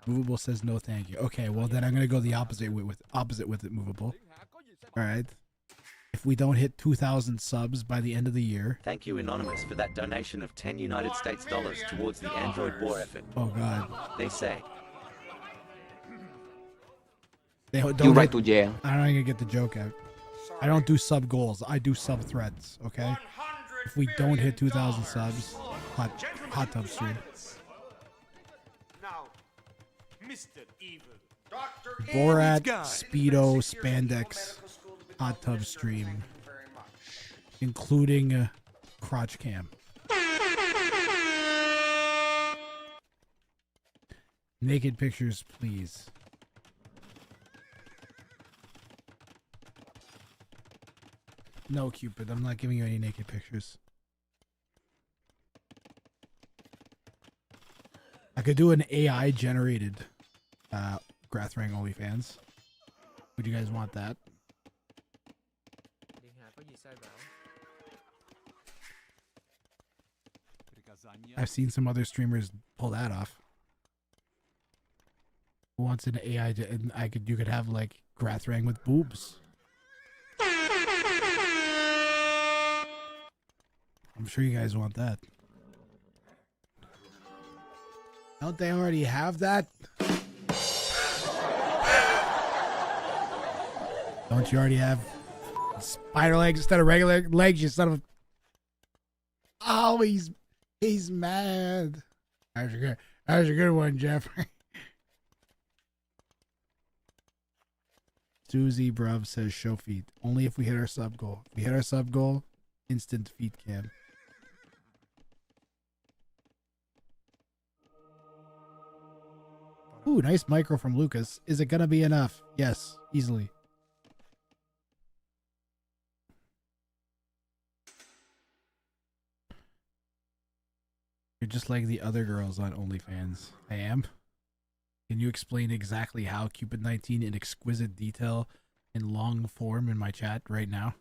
Movable says no thank you. Okay, well then I'm gonna go the opposite with it, movable. Alright. If we don't hit 2,000 subs by the end of the year. Thank you, Anonymous, for that donation of 10 United States dollars towards the Android war effort. Oh god. They say. You right to jail. I'm not gonna get the joke out. I don't do sub goals. I do sub threats, okay? If we don't hit 2,000 subs, hot tub stream. Now, Mr. Evil. Borat, Speedo, Spandex, hot tub stream, including crotch cam. Naked pictures, please. No, Cupid, I'm not giving you any naked pictures. I could do an AI generated Grathrang OnlyFans. Would you guys want that? I've seen some other streamers pull that off. Who wants an AI and you could have like Grathrang with boobs. I'm sure you guys want that. Don't they already have that? Don't you already have spider legs instead of regular legs, you son of a... Oh, he's mad. That was a good one, Jeff. Susie Bruv says show feet. Only if we hit our sub goal. If we hit our sub goal, instant feet cam. Ooh, nice micro from Lucas. Is it gonna be enough? Yes, easily. You're just like the other girls on OnlyFans. I am. Can you explain exactly how Cupid 19 in exquisite detail in long form in my chat right now?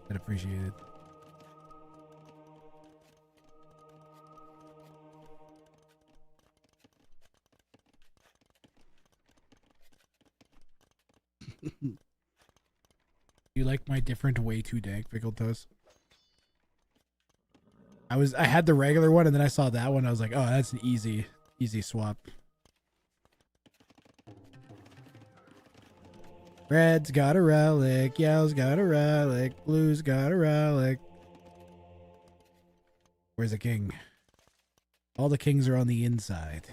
I'd appreciate it. You like my different way too dank pickled toast? I had the regular one and then I saw that one. I was like, oh, that's an easy swap. Red's got a relic, yellow's got a relic, blue's got a relic. Where's the king? All the kings are on the inside.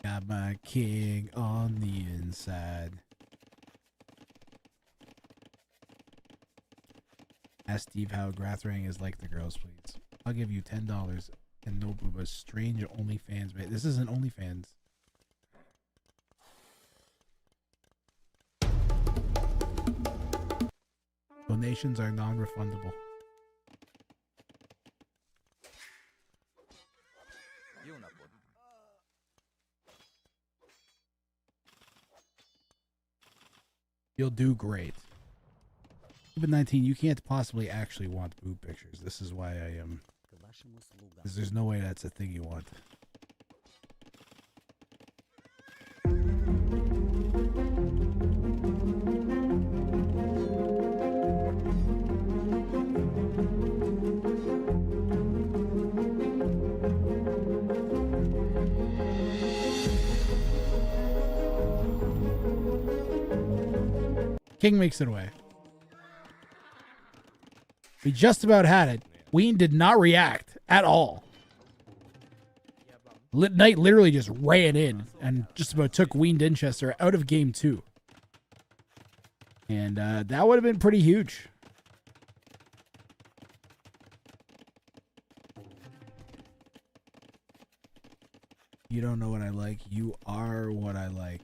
Got my king on the inside. Ask Steve how Grathrang is like the girls, please. I'll give you $10 and no boobas. Strange OnlyFans. This isn't OnlyFans. Donations are non-refundable. You'll do great. Cupid 19, you can't possibly actually want boob pictures. This is why I am. Because there's no way that's a thing you want. King makes it away. We just about had it. Ween did not react at all. Knight literally just ran in and just about took Ween Dinchester out of game 2. And that would have been pretty huge. You don't know what I like. You are what I like.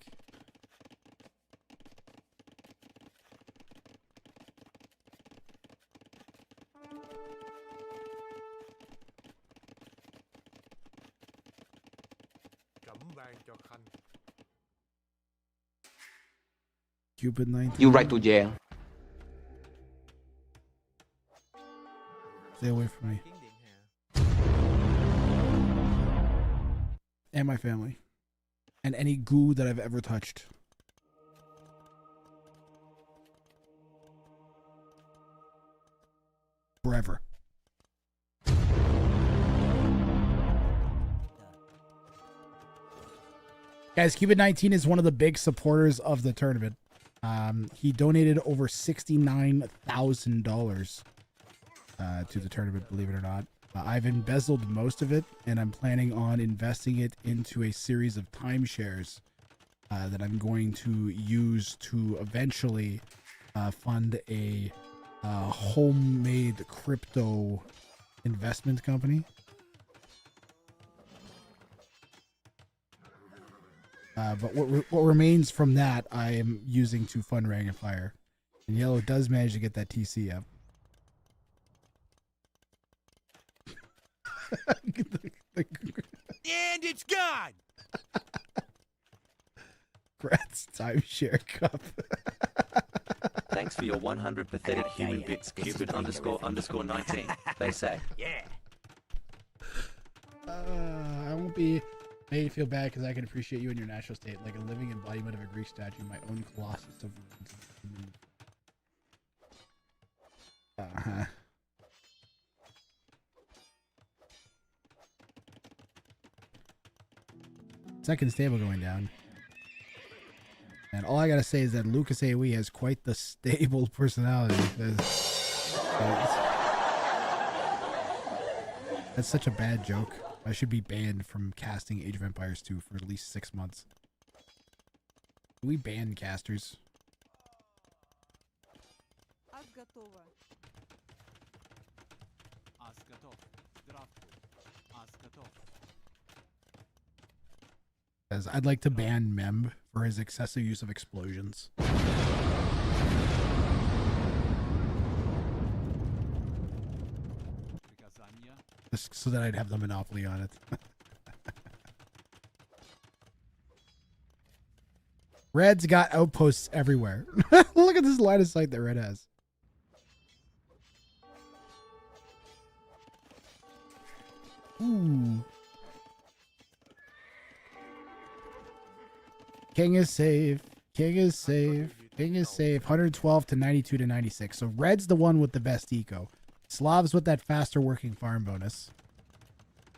Cupid 19. You right to jail. Stay away from me. And my family. And any goo that I've ever touched. Forever. Guys, Cupid19 is one of the big supporters of the tournament. He donated over $69,000 to the tournament, believe it or not. I've embezzled most of it, and I'm planning on investing it into a series of timeshares that I'm going to use to eventually fund a homemade crypto investment company. But what remains from that, I am using to fund Rang and Fire. And Yellow does manage to get that TC up. And it's gone! Gratz timeshare cup. Thanks for your 100 pathetic human bits, Cupid__19. They say. Yeah. I won't be made to feel bad because I can appreciate you in your natural state, like a living embodiment of a Greek statue, my own colossus of. Second stable going down. And all I gotta say is that Lucas AoE has quite the stable personality. That's such a bad joke. I should be banned from casting Age of Empires 2 for at least 6 months. Do we ban casters? As I'd like to ban Mem for his excessive use of explosions. Just so that I'd have the monopoly on it. Red's got outposts everywhere. Look at this line of sight that Red has. Ooh. King is safe. King is safe. King is safe. 112 to 92 to 96. So Red's the one with the best eco. Slav's with that faster working farm bonus.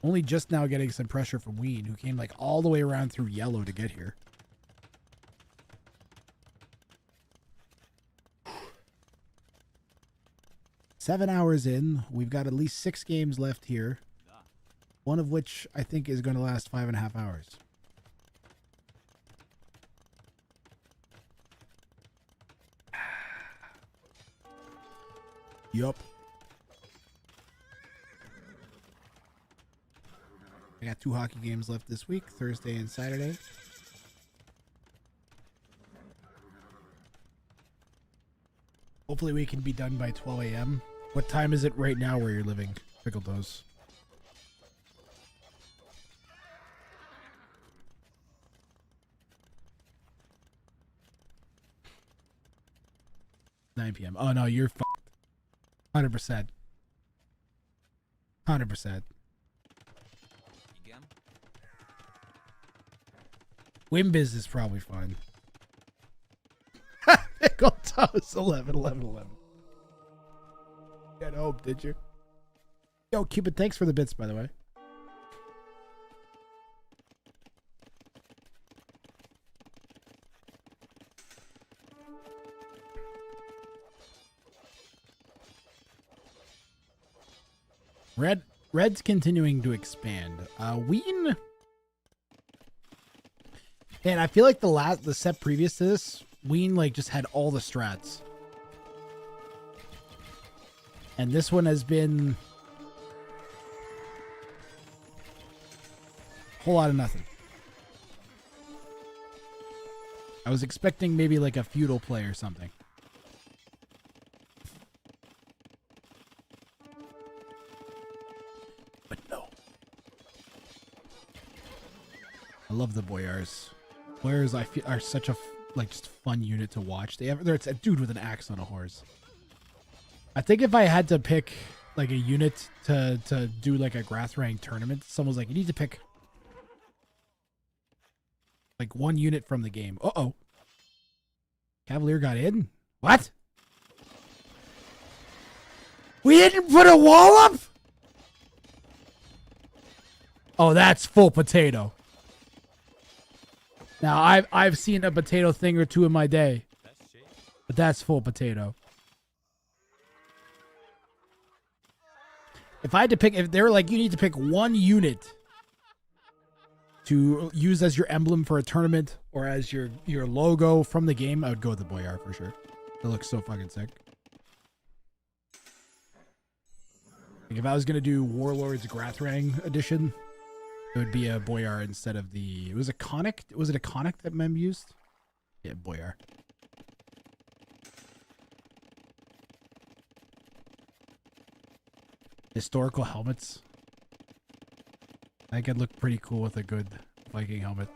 Only just now getting some pressure from Ween, who came like all the way around through yellow to get here. Seven hours in. We've got at least 6 games left here. One of which I think is going to last 5.5 hours. Yup. I got 2 hockey games left this week, Thursday and Saturday. Hopefully we can be done by 12 a.m. What time is it right now where you're living, Pickle Toes? $9 p.m. Oh no, you're fucked. 100%. 100%. Wimbiz is probably fine. Pickle Toes 11. You had hope, did you? Yo, Cupid, thanks for the bits, by the way. Red's continuing to expand. Ween, and I feel like the set previous to this, Ween like just had all the strats, and this one has been a whole lot of nothing. I was expecting maybe like a feudal play or something. I love the Boyars. Boyars, I feel, are such a like just fun unit to watch. It's a dude with an axe on a horse. I think if I had to pick like a unit to do like a grass rank tournament. Someone's like, you need to pick like one unit from the game. Uh-oh. Cavalier got in? What? We didn't put a wall up? Oh, that's full potato. Now, I've seen a potato thing or two in my day. But that's full potato. If I had to pick, if they were like, you need to pick one unit to use as your emblem for a tournament or as your logo from the game, I would go with the Boyar for sure. It looks so fucking sick. Like if I was gonna do Warlords Grathrang edition, it would be a Boyar instead of the. It was a Conic. Was it a Conic that Mem used? Yeah, Boyar. Historical helmets. I think I'd look pretty cool with a good Viking helmet.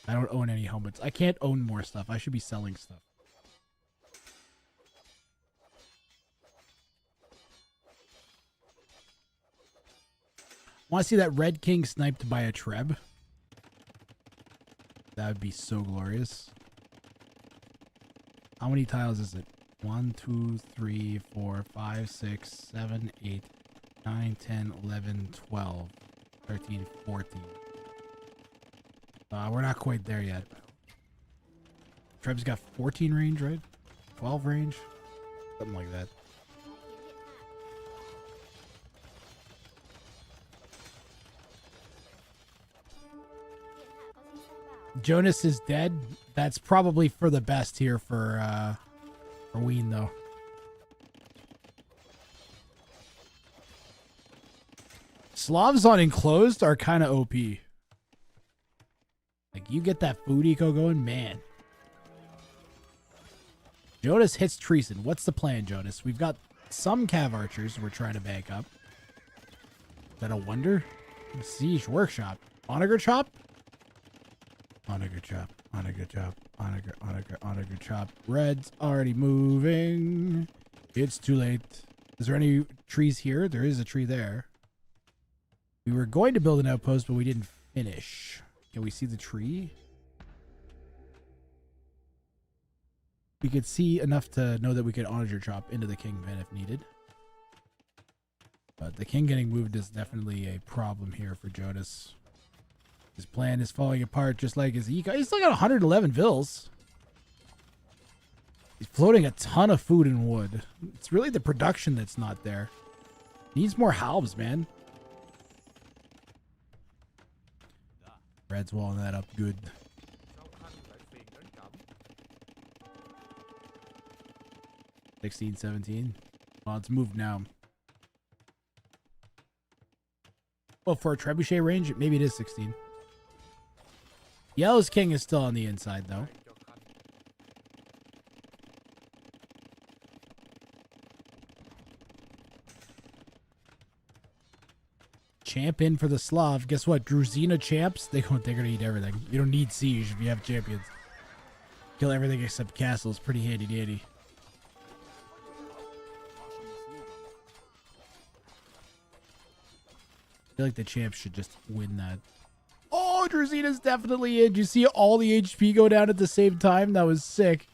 I don't own any helmets. I can't own more stuff. I should be selling stuff. Want to see that Red King sniped by a Treb? That would be so glorious. How many tiles is it? 1, 2, 3, 4, 5, 6, 7, 8, 9, 10, 11, 12, 13, 14. We're not quite there yet. Treb's got 14 range, right? 12 range? Something like that. Jonas is dead. That's probably for the best here for Ween, though. Slavs on enclosed are kind of OP. Like, you get that food eco going, man. Jonas hits Treason. What's the plan, Jonas? We've got some Cav archers we're trying to bank up. Is that a wonder? Siege Workshop. Onager Chop? Onager Chop. Onager Chop. Onager Chop. Red's already moving. It's too late. Is there any trees here? There is a tree there. We were going to build an outpost, but we didn't finish. Can we see the tree? We could see enough to know that we could Onager Chop into the Kingpin if needed. But the king getting moved is definitely a problem here for Jonas. His plan is falling apart just like his eco. He's still got 111 vills. He's floating a ton of food and wood. It's really the production that's not there. Needs more halves, man. Red's walling that up good. 16, 17. Well, it's moved now. Well, for a trebuchet range, maybe it is 16. Yellow's king is still on the inside, though. Champ in for the Slav. Guess what? Druzina champs, they're gonna eat everything. You don't need siege if you have champions. Kill everything except castles. Pretty handy dandy. I feel like the champ should just win that. Oh, Druzina's definitely in. Did you see all the HP go down at the same time? That was sick.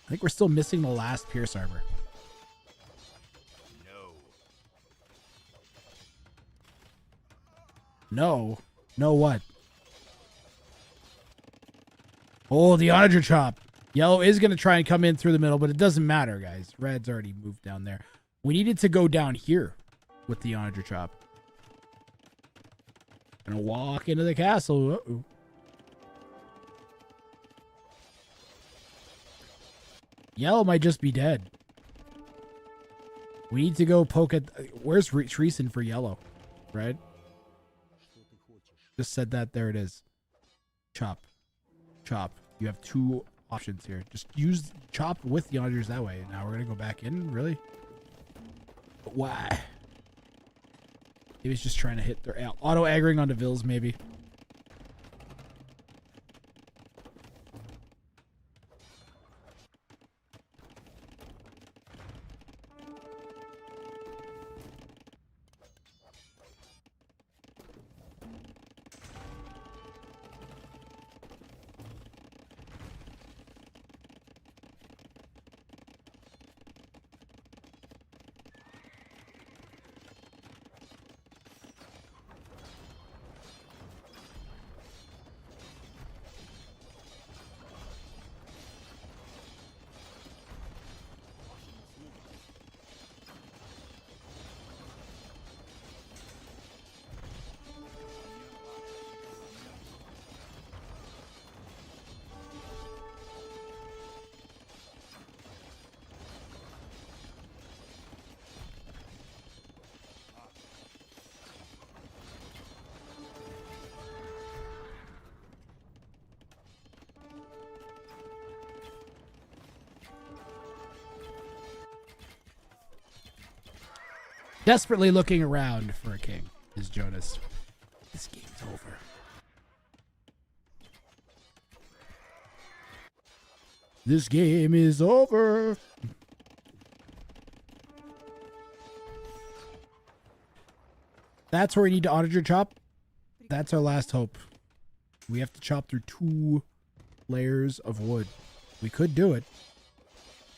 I think we're still missing the last Pierce Armor. No. No what? Oh, the Onager Chop. Yellow is going to try and come in through the middle, but it doesn't matter, guys. Red's already moved down there. We needed to go down here with the Onager Chop. Gonna walk into the castle. Uh-oh. Yellow might just be dead. We need to go poke at... Where's Treason for yellow? Right? Just said that. There it is. Chop. Chop. You have two options here. Just use chop with the Onagers that way. Now we're going to go back in? Really? But why? Maybe he's just trying to hit their... Auto-aggroing onto Vills, maybe. Desperately looking around for a king is Jonas. This game's over. This game is over. That's where we need to auto chop. That's our last hope. We have to chop through 2 layers of wood. We could do it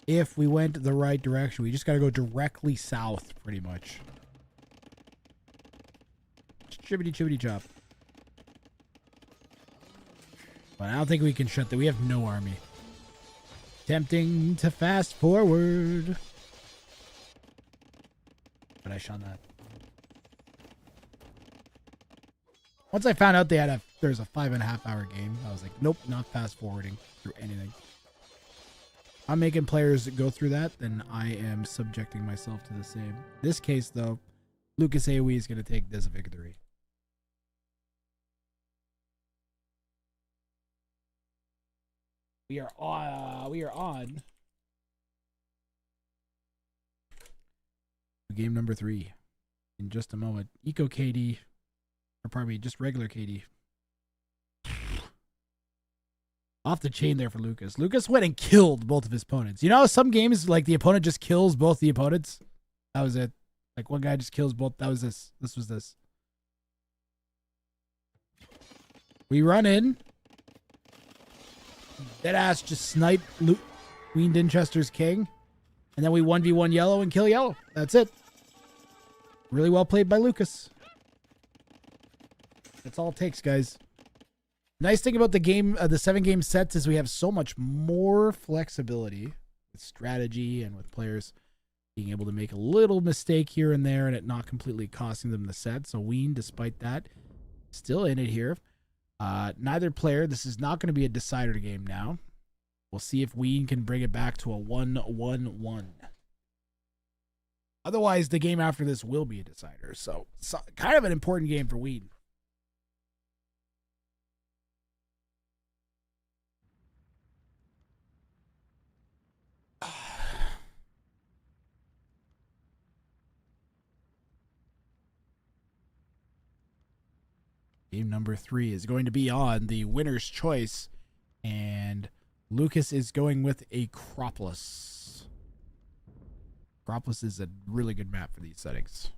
if we went the right direction. We just got to go directly south, pretty much. Chibbity chibbity chop. But I don't think we can shut that. We have no army. Tempting to fast forward. But I shall not. Once I found out there's a 5.5 hour game, I was like, nope, not fast forwarding through anything. I'm making players go through that, then I am subjecting myself to the same. In this case, though, Lucas AoE is going to take this victory. We are on game number 3 in just a moment. Eco KD, or pardon me, just regular KD. Off the chain there for Lucas. Lucas went and killed both of his opponents. You know, some games, like, the opponent just kills both the opponents. That was it. Like, one guy just kills both. That was this. This was this. We run in. Deadass just snipe Queen Dinchester's king. And then we 1v1 yellow and kill yellow. That's it. Really well played by Lucas. That's all it takes, guys. Nice thing about the game, the 7-game sets, is we have so much more flexibility with strategy and with players being able to make a little mistake here and there and it not completely costing them the set. So Ween, despite that, still in it here. Neither player, this is not going to be a decider game now. We'll see if Ween can bring it back to a 1-1-1. Otherwise, the game after this will be a decider. So kind of an important game for Ween. Game number 3 is going to be on the winner's choice, and Lucas is going with Acropolis. Acropolis is a really good map for these settings.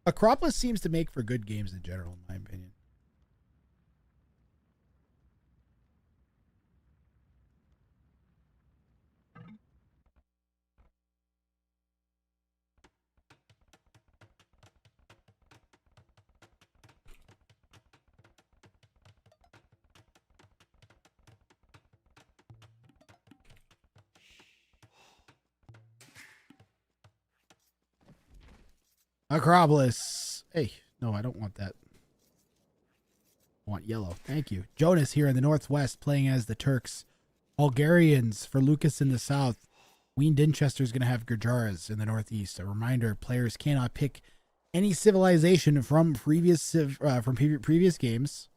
Acropolis seems to make for good games in general, in my opinion. Acropolis. Hey, no, I don't want that. I want yellow. Thank you. Jonas here in the northwest playing as the Turks. Bulgarians for Lucas in the south. Ween Dinchester is going to have Gurjaras in the northeast. A reminder, players cannot pick any civilization from previous games,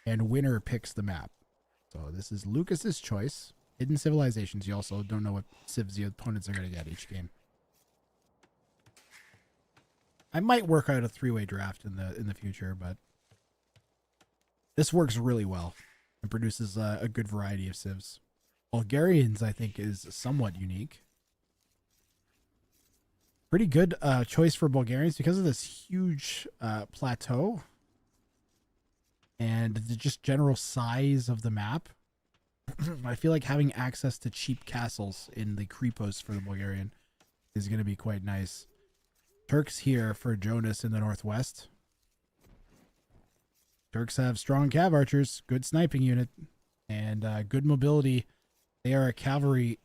and winner picks the map. So this is Lucas's choice. Hidden civilizations. You also don't know what civs the opponents are going to get each game. I might work out a 3-way draft in the future, but this works really well and produces a good variety of civs. Bulgarians, I think, is somewhat unique. Pretty good choice for Bulgarians because of this huge plateau and the just general size of the map. I feel like having access to cheap castles in the Kripos for the Bulgarian is going to be quite nice. Turks here for Jonas in the northwest. Turks have strong cav archers, good sniping unit, and good mobility. They are a cavalry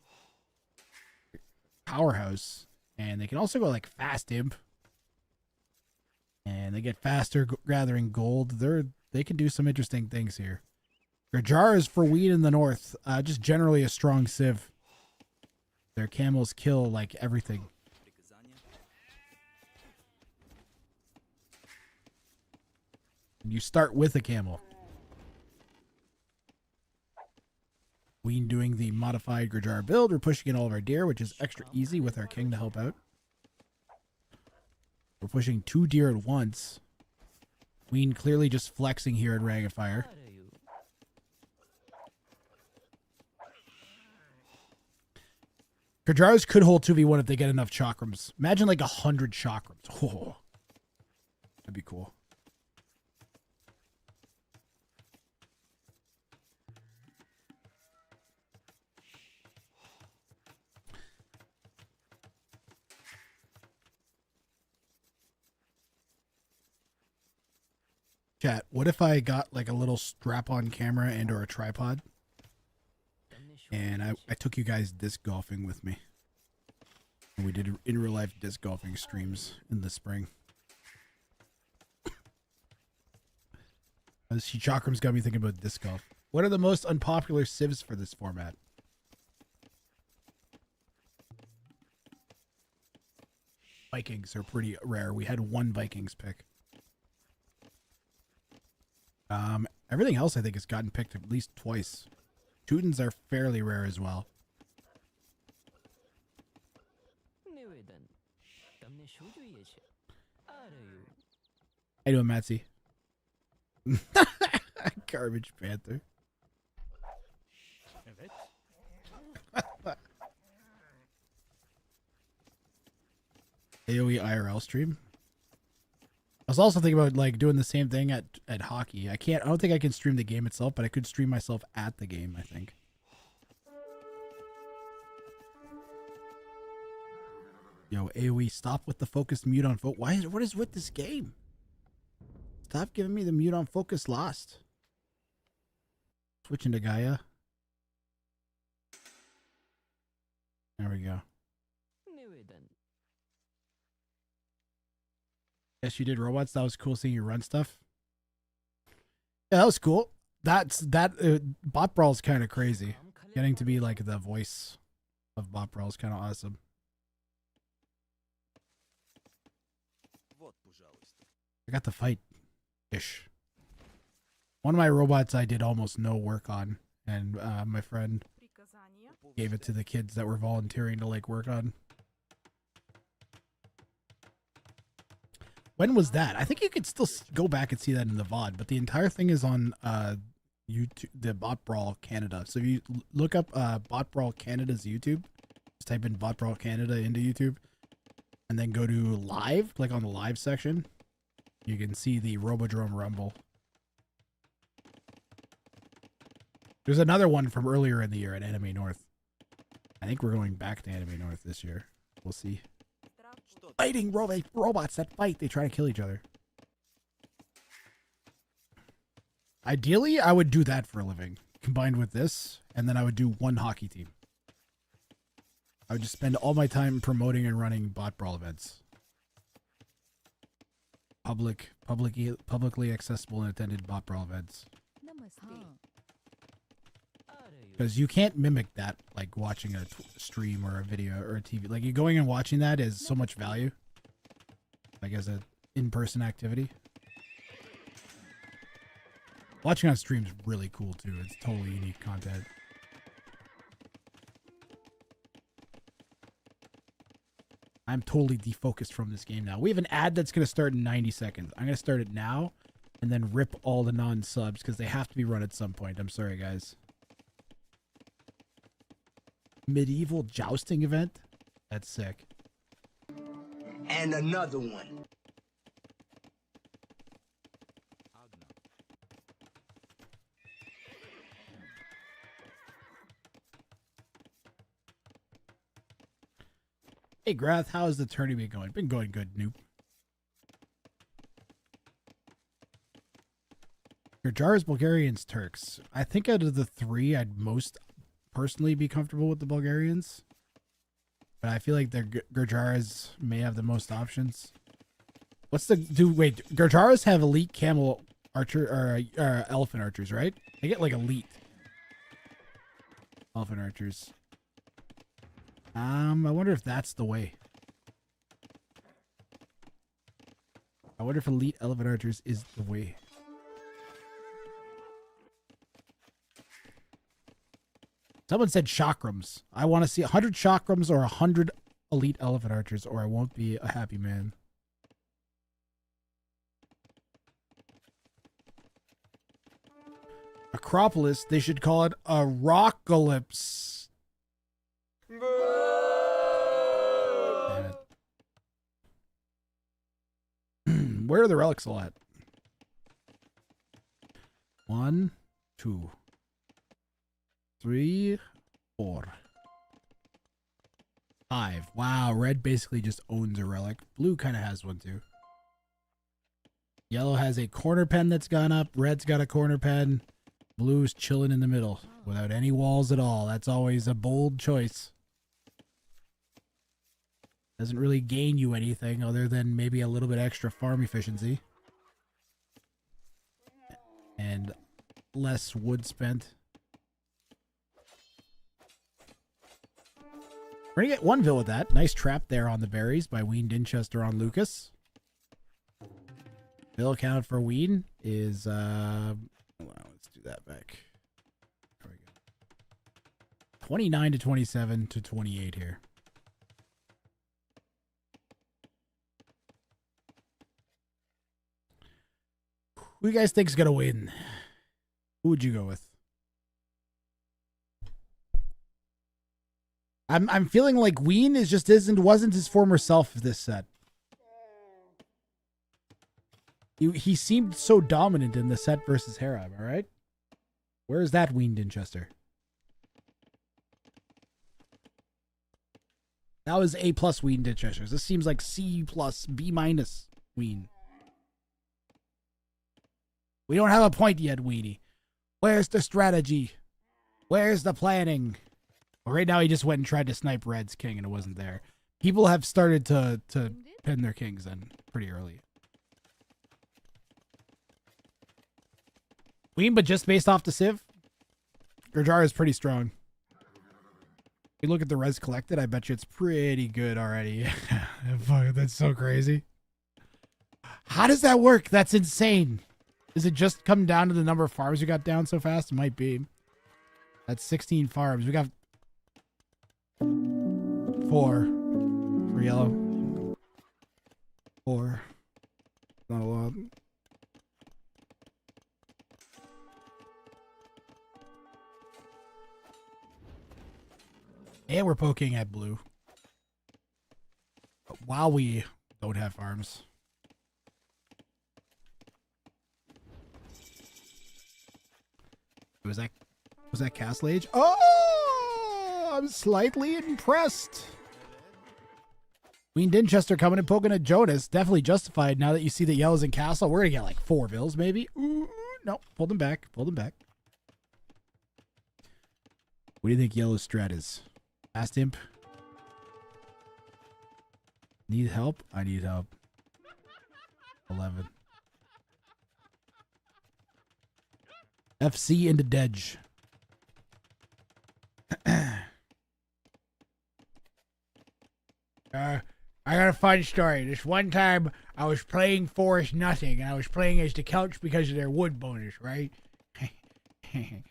powerhouse, and they can also go like fast imp, and they get faster gathering gold. They can do some interesting things here. Gurjaras for Ween in the north, just generally a strong civ. Their camels kill like everything. You start with a camel. Queen doing the modified Gurjar build. We're pushing in all of our deer, which is extra easy with our king to help out. We're pushing 2 deer at once. Queen clearly just flexing here at Rag of Fire. Gurjars could hold 2v1 if they get enough chakrams. Imagine like 100 chakrams. Oh, that'd be cool. Chat, what if I got like a little strap-on camera and or a tripod? And I took you guys disc golfing with me. And we did in real life disc golfing streams in the spring. She Chakram's got me thinking about disc golf. What are the most unpopular civs for this format? Vikings are pretty rare. We had 1 Vikings pick. Everything else I think has gotten picked at least twice. Teutons are fairly rare as well. How you doing, Matsy? Garbage Panther. AoE IRL stream. I was also thinking about like doing the same thing at hockey. I don't think I can stream the game itself, but I could stream myself at the game, I think. Yo, AoE, stop with the focused mute on focus. What is with this game? Stop giving me the mute on focus lost. Switching to Gaia. There we go. Yes, you did robots. That was cool seeing you run stuff. Yeah, that was cool. Bot Brawl is kind of crazy. Getting to be like the voice of Bot Brawl is kind of awesome. I got the fight ish. One of my robots I did almost no work on, and my friend gave it to the kids that were volunteering to like work on. When was that? I think you could still go back and see that in the VOD, but the entire thing is on YouTube, the Bot Brawl Canada. So if you look up Bot Brawl Canada's YouTube, just type in Bot Brawl Canada into YouTube, and then go to live, click on the live section, you can see the Robodrome Rumble. There's another one from earlier in the year at Anime North. I think we're going back to Anime North this year. We'll see. Fighting robots that fight. They try to kill each other. Ideally, I would do that for a living, combined with this, and then I would do 1 hockey team. I would just spend all my time promoting and running Bot Brawl events. Publicly accessible and attended Bot Brawl events. Because you can't mimic that, like watching a stream or a video or a TV. Like, you going and watching that is so much value. Like, as an in-person activity. Watching on stream is really cool, too. It's totally unique content. I'm totally defocused from this game now. We have an ad that's going to start in 90 seconds. I'm going to start it now and then rip all the non-subs because they have to be run at some point. I'm sorry, guys. Medieval jousting event? That's sick. And another one. Hey, Grath, how's the tournament going? Been going good, noob. Your Jars, Bulgarians, Turks. I think out of the 3, I'd most personally be comfortable with the Bulgarians, but I feel like the Gurjaras may have the most options. What's the wait? Gurjaras have elite camel archer or elephant archers, right? They get like elite elephant archers. I wonder if that's the way. I wonder if elite elephant archers is the way. Someone said chakrams. I want to see 100 chakrams or 100 elite elephant archers, or I won't be a happy man. Acropolis, they should call it a rockalypse. Damn it. Where are the relics all at? 1, 2, 3, 4, 5. Wow, red basically just owns a relic. Blue kind of has one too. Yellow has a corner pen that's gone up. Red's got a corner pen. Blue's chilling in the middle without any walls at all. That's always a bold choice. Doesn't really gain you anything other than maybe a little bit extra farm efficiency. And less wood spent. We're going to get one bill with that. Nice trap there on the berries by Ween Dinchester on Lucas. Bill count for Ween is, wow, let's do that back. There we go. 29 to 27 to 28 here. Who do you guys think is going to win? Who would you go with? I'm feeling like Ween is just wasn't his former self this set. He seemed so dominant in the set versus Hera, am I right? Where is that Ween Dinchester? That was A+ Ween Dinchester. This seems like C+, B- Ween. We don't have a point yet, Weenie. Where's the strategy? Where's the planning? Well, right now he just went and tried to snipe Red's king and it wasn't there. People have started to pin their kings in pretty early. Ween, but just based off the Civ, Gurjar is pretty strong. If you look at the res collected, I bet you it's pretty good already. Fuck, that's so crazy. How does that work? That's insane. Does it just come down to the number of farms we got down so fast? It might be. That's 16 farms. We got 4 for yellow. 4. Not a lot. And we're poking at blue. But while we don't have farms. Was that Castle Age? Oh, I'm slightly impressed. Ween Dinchester coming and poking at Jonas. Definitely justified now that you see that yellow's in Castle. We're going to get like 4 bills maybe. Ooh, no, pulled him back. Pulled him back. What do you think yellow's strat is? Fast imp? Need help? I need help. 11. FC into Dedge. I got a fun story. This one time I was playing Forest Nothing, and I was playing as the Celts because of their wood bonus, right? And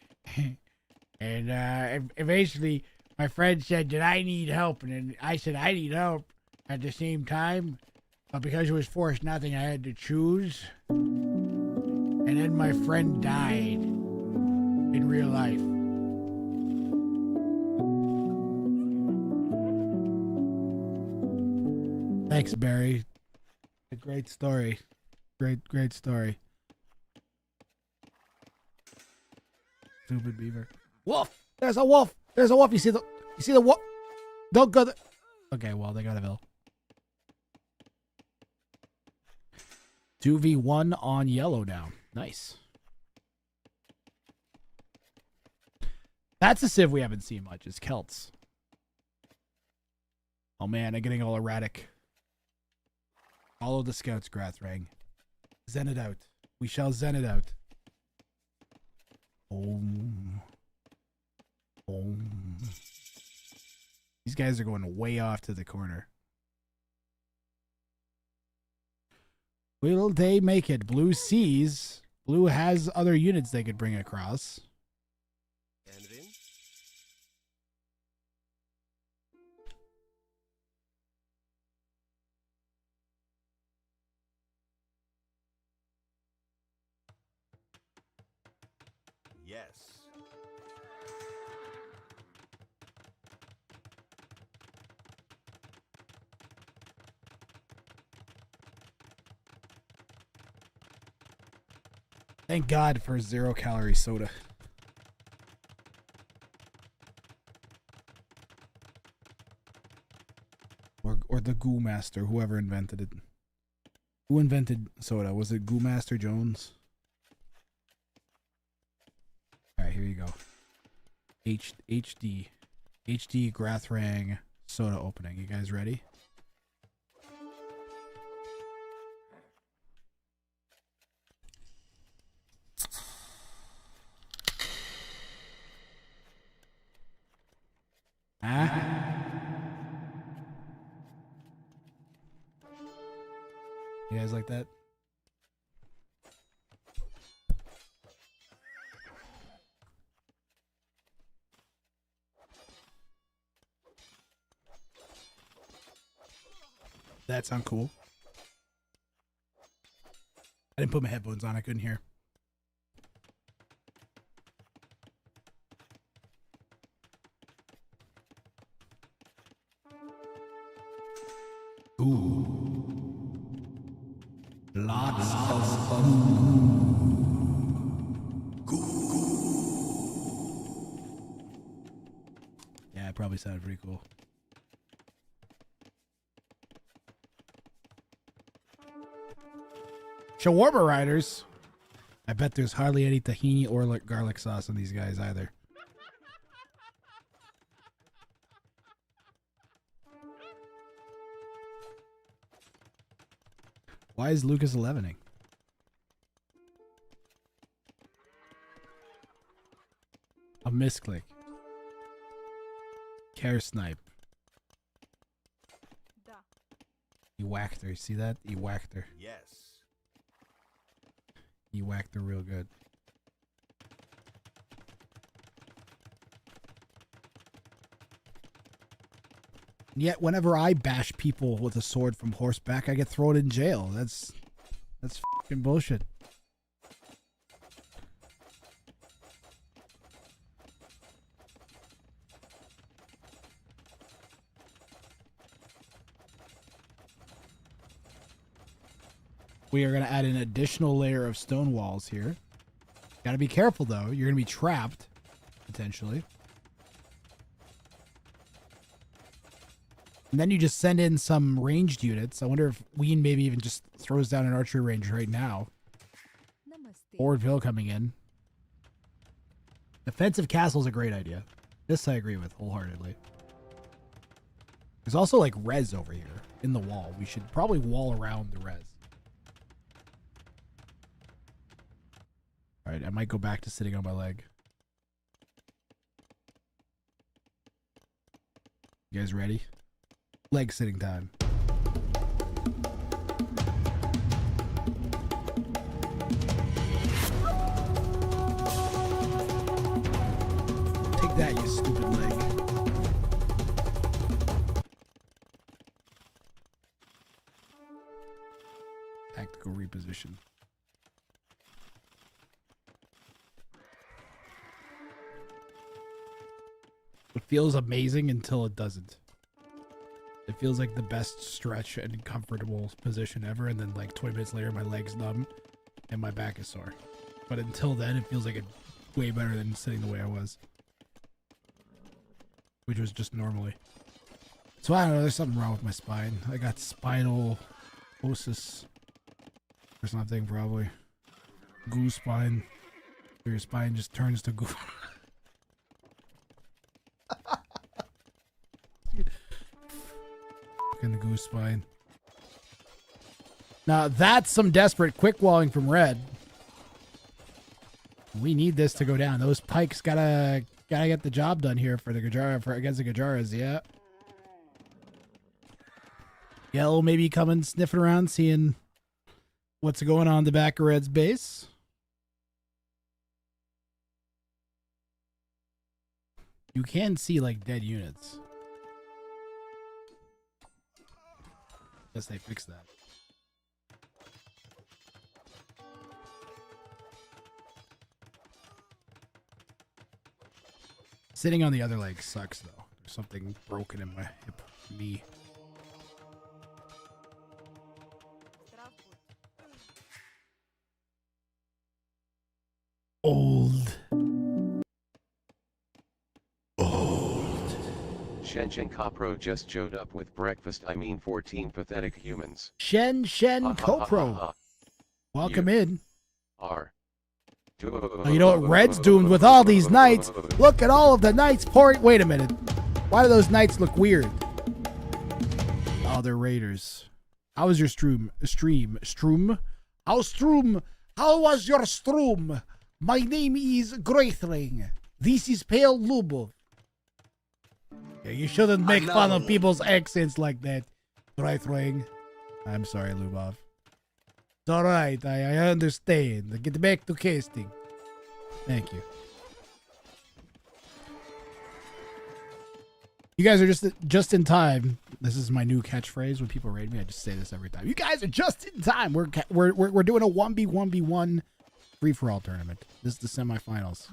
eventually my friend said that I need help, and then I said I need help at the same time, but because it was Forest Nothing, I had to choose. And then my friend died in real life. Thanks, Barry. A great story. Great story. Stupid beaver. Wolf! There's a wolf! There's a wolf! You see the wolf? Don't go there. Okay, well, they got a bill. 2v1 on yellow now. Nice. That's a civ we haven't seen much, is Celts. Oh man, I'm getting all erratic. Follow the scouts, Grathrang. Zen it out. We shall zen it out. These guys are going way off to the corner. Will they make it? Blue sees. Blue has other units they could bring across. Yes. Thank God for 0-calorie soda. Or the Goo Master, whoever invented it. Who invented soda? Was it Goo Master Jones? Alright, here you go. HD Grathrang soda opening. You guys ready? You guys like that? That sound cool? I didn't put my headphones on. I couldn't hear. Ooh. Lots of yeah, it probably sounded pretty cool. Shawarma riders. I bet there's hardly any tahini or like garlic sauce on these guys either. Why is Lucas 11ing? A misclick. Care snipe. He whacked her. See that? He whacked her. Yes. He whacked her real good. And yet, whenever I bash people with a sword from horseback, I get thrown in jail. That's fucking bullshit. We are going to add an additional layer of stone walls here. Got to be careful, though. You're going to be trapped, potentially. And then you just send in some ranged units. I wonder if Ween maybe even just throws down an archery range right now. Forwardville coming in. Defensive castle is a great idea. This I agree with wholeheartedly. There's also like res over here in the wall. We should probably wall around the res. All right, I might go back to sitting on my leg. You guys ready? Leg sitting time. Take that, you stupid leg. Tactical reposition. It feels amazing until it doesn't. It feels like the best stretch and comfortable position ever, and then like 20 minutes later my leg's numb and my back is sore. But until then it feels like it's way better than sitting the way I was, which was just normally. So I don't know, there's something wrong with my spine. I got spinal osis or something, probably. Goo spine. Where your spine just turns to goo. In the goose spine. Now that's some desperate quick walling from Red. We need this to go down. Those pikes gotta get the job done here for the Gajara against the Gajaras. Yeah. Yellow maybe coming sniffing around, seeing what's going on in the back of Red's base. You can see like dead units. Guess they fixed that. Sitting on the other leg sucks though. There's something broken in my hip knee. Old. Shenzhen Kopro just showed up with breakfast. I mean 14 pathetic humans. Shen Kopro. Welcome in. Are. Oh, you know what? Red's doomed with all these knights. Look at all of the knights pouring. Wait a minute. Why do those knights look weird? Oh, they're raiders. How was your stream? How was your stream? My name is Greithling. This is Pale Lubov. Yeah, you shouldn't make fun of people's accents like that, Greithling. I'm sorry, Lubov. It's alright, I understand. Get back to casting. Thank you. You guys are just in time. This is my new catchphrase when people raid me. I just say this every time. You guys are just in time. We're doing a 1v1v1 free-for-all tournament. This is the semifinals.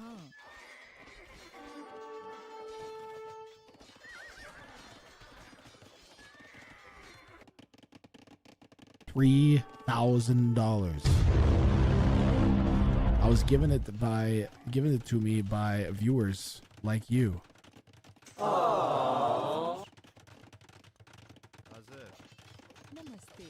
$3,000. I was given it to me by viewers like you. Aww. How's it? Namaste.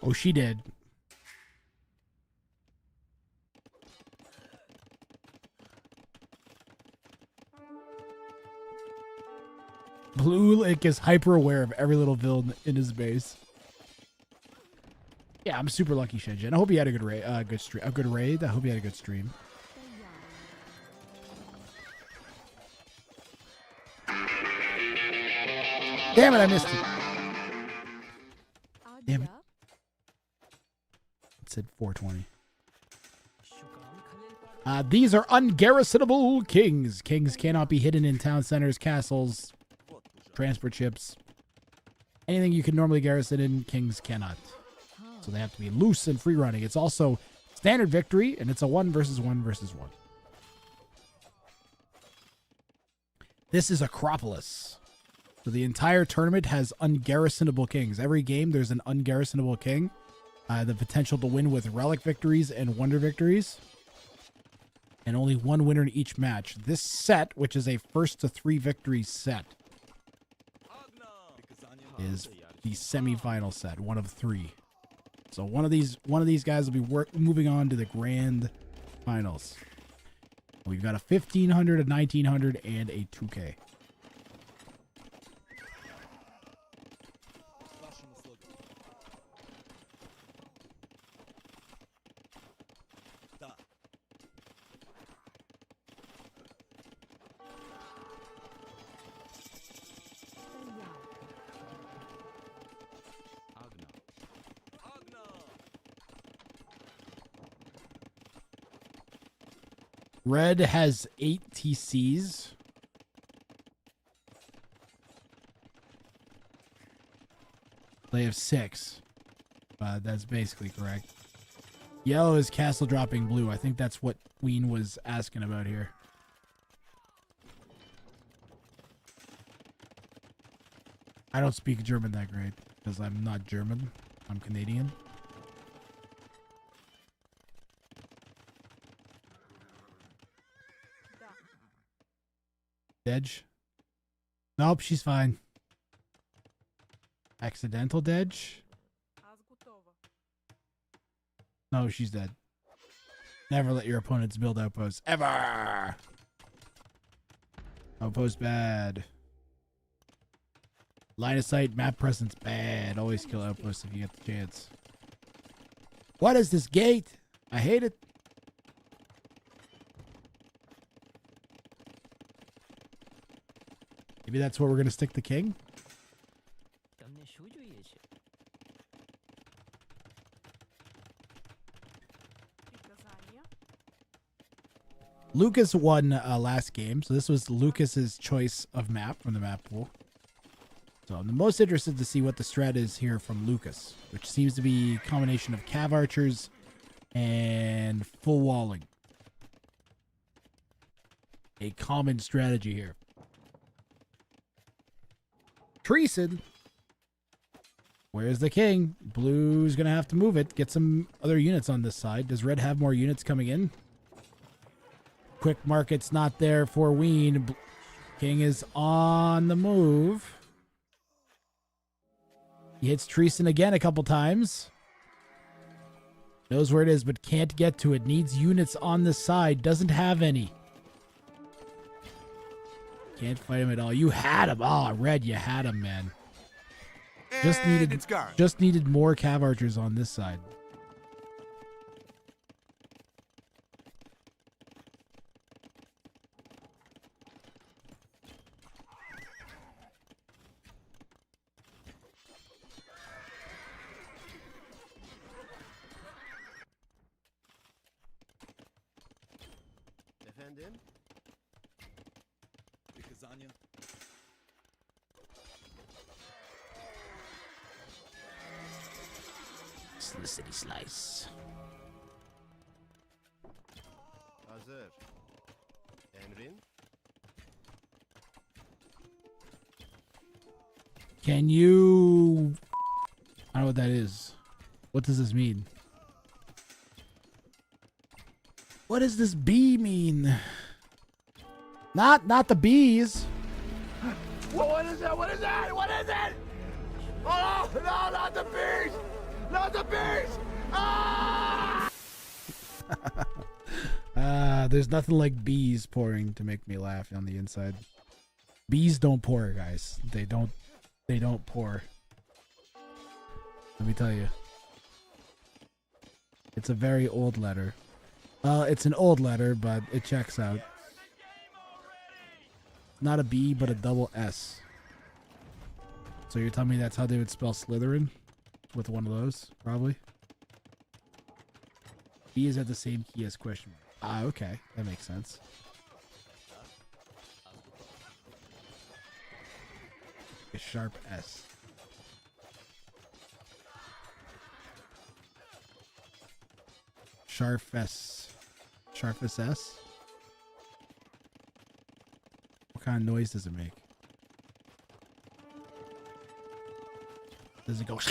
Oh, she did. Blue Lake is hyper aware of every little villain in his base. Yeah, I'm super lucky, Shenzhen. I hope you had a good raid. Good raid. I hope you had a good stream. Damn it! I missed it. Damn it. It said 420. These are ungarrisonable kings. Kings cannot be hidden in town centers, castles, transport ships. Anything you can normally garrison in, kings cannot. So they have to be loose and free running. It's also standard victory, and it's a 1 versus 1 versus 1. This is Acropolis. So the entire tournament has ungarrisonable kings. Every game there's an ungarrisonable king. The potential to win with relic victories and wonder victories. And only one winner in each match. This set, which is a 1st to 3 victories set, is the semi-final set, 1 of 3. So one of these guys will be moving on to the grand finals. We've got a 1500, a 1900, and a 2K. Red has 8 TCs. They have 6. That's basically correct. Yellow is castle dropping blue. I think that's what Queen was asking about here. I don't speak German that great because I'm not German. I'm Canadian. Edge. Nope, she's fine. Accidental Dedge? No, she's dead. Never let your opponents build outposts. Ever! Outpost bad. Line of sight, map presence bad. Always kill outposts if you get the chance. What is this gate? I hate it. Maybe that's where we're going to stick the king? Lucas won last game, so this was Lucas's choice of map from the map pool. So I'm the most interested to see what the strat is here from Lucas, which seems to be a combination of cav archers and full walling. A common strategy here. Treason. Where's the king? Blue's gonna have to move it. Get some other units on this side. Does red have more units coming in? Quick market's not there for Ween. King is on the move. He hits Treason again a couple times. Knows where it is, but can't get to it. Needs units on the side. Doesn't have any. Can't fight him at all. You had him. Oh, red, you had him, man. Just needed more cav archers on this side. Efendim? Lasagna. City slice. Hazır. Emrin? Can you... I don't know what that is. What does this mean? What does this bee mean? Not the bees. What is that? What is that? What is it? Oh, no, not the bees! Not the bees! Ah! There's nothing like bees pouring to make me laugh on the inside. Bees don't pour, guys. They don't pour. Let me tell you. It's a very old letter. It's an old letter, but it checks out. Not a B, but a double S. So you're telling me that's how they would spell Slytherin? With one of those, probably. B is at the same key as question mark. Ah, okay. That makes sense. A sharp S. Sharp S. Sharpest S? What kind of noise does it make? Does it go? Because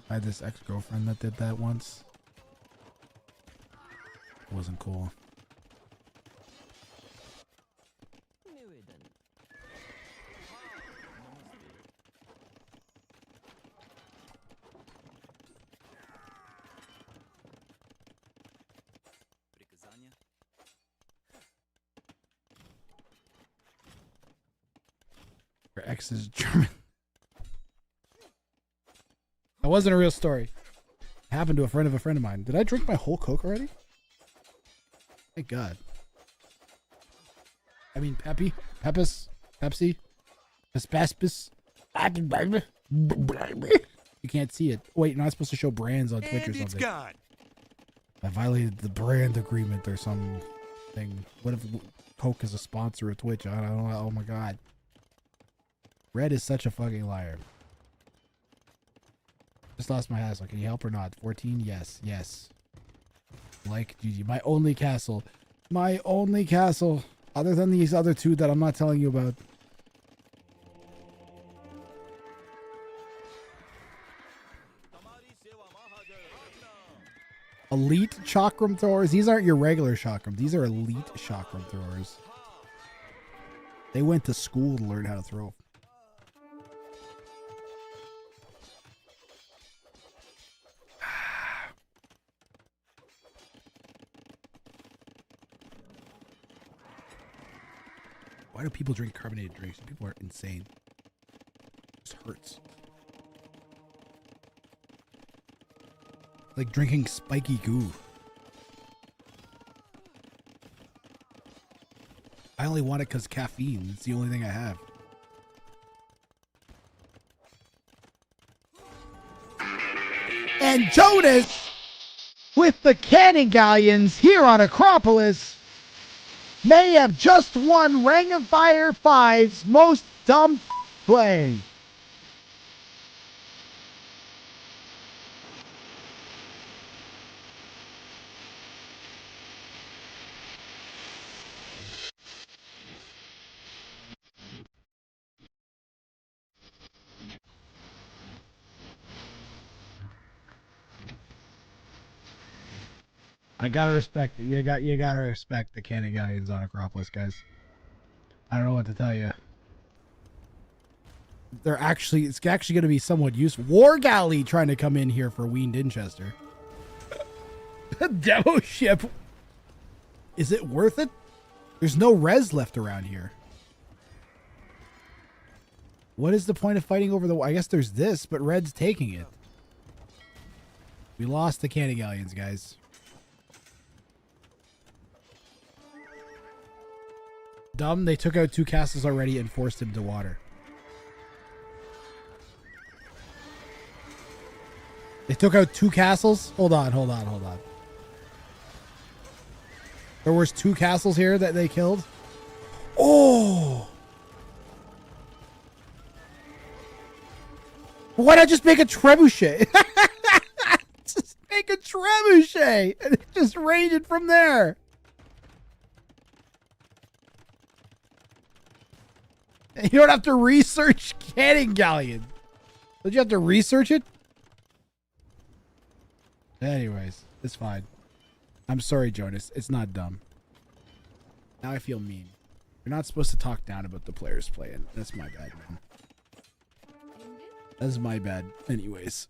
I had this ex-girlfriend that did that once. It wasn't cool. Her ex is German. That wasn't a real story. It happened to a friend of mine. Did I drink my whole Coke already? Thank God. I mean, Pepsi, Pespaspis. You can't see it. Wait, you're not supposed to show brands on Twitch or something. It's gone. I violated the brand agreement or something. What if Coke is a sponsor of Twitch? I don't know. Oh my God. Red is such a fucking liar. Just lost my hassle. Can you help or not? 14? Yes. Yes. Like GG. My only castle. My only castle. Other than these other two that I'm not telling you about. Elite chakram throwers. These aren't your regular chakram. These are elite chakram throwers. They went to school to learn how to throw. Why do people drink carbonated drinks? People are insane. It just hurts. Like drinking spiky goo. I only want it because caffeine. It's the only thing I have. And Jonas, with the cannon galleons here on Acropolis, may have just won Ring of Fire 5's most dumb play. I gotta respect it. You gotta respect the cannon galleons on Acropolis, guys. I don't know what to tell you. It's actually going to be somewhat useful. War galley trying to come in here for Ween Dinchester. Demo ship. Is it worth it? There's no res left around here. What is the point of fighting over the... I guess there's this, but Red's taking it. We lost the cannon galleons, guys. Dumb, they took out 2 castles already and forced him to water. They took out 2 castles? Hold on. There was 2 castles here that they killed? Oh! Why not just make a trebuchet? Just make a trebuchet and just range it from there. And you don't have to research cannon galleon. Don't you have to research it? Anyways, it's fine. I'm sorry, Jonas. It's not dumb. Now I feel mean. You're not supposed to talk down about the players playing. That's my bad, man. That's my bad. Anyways.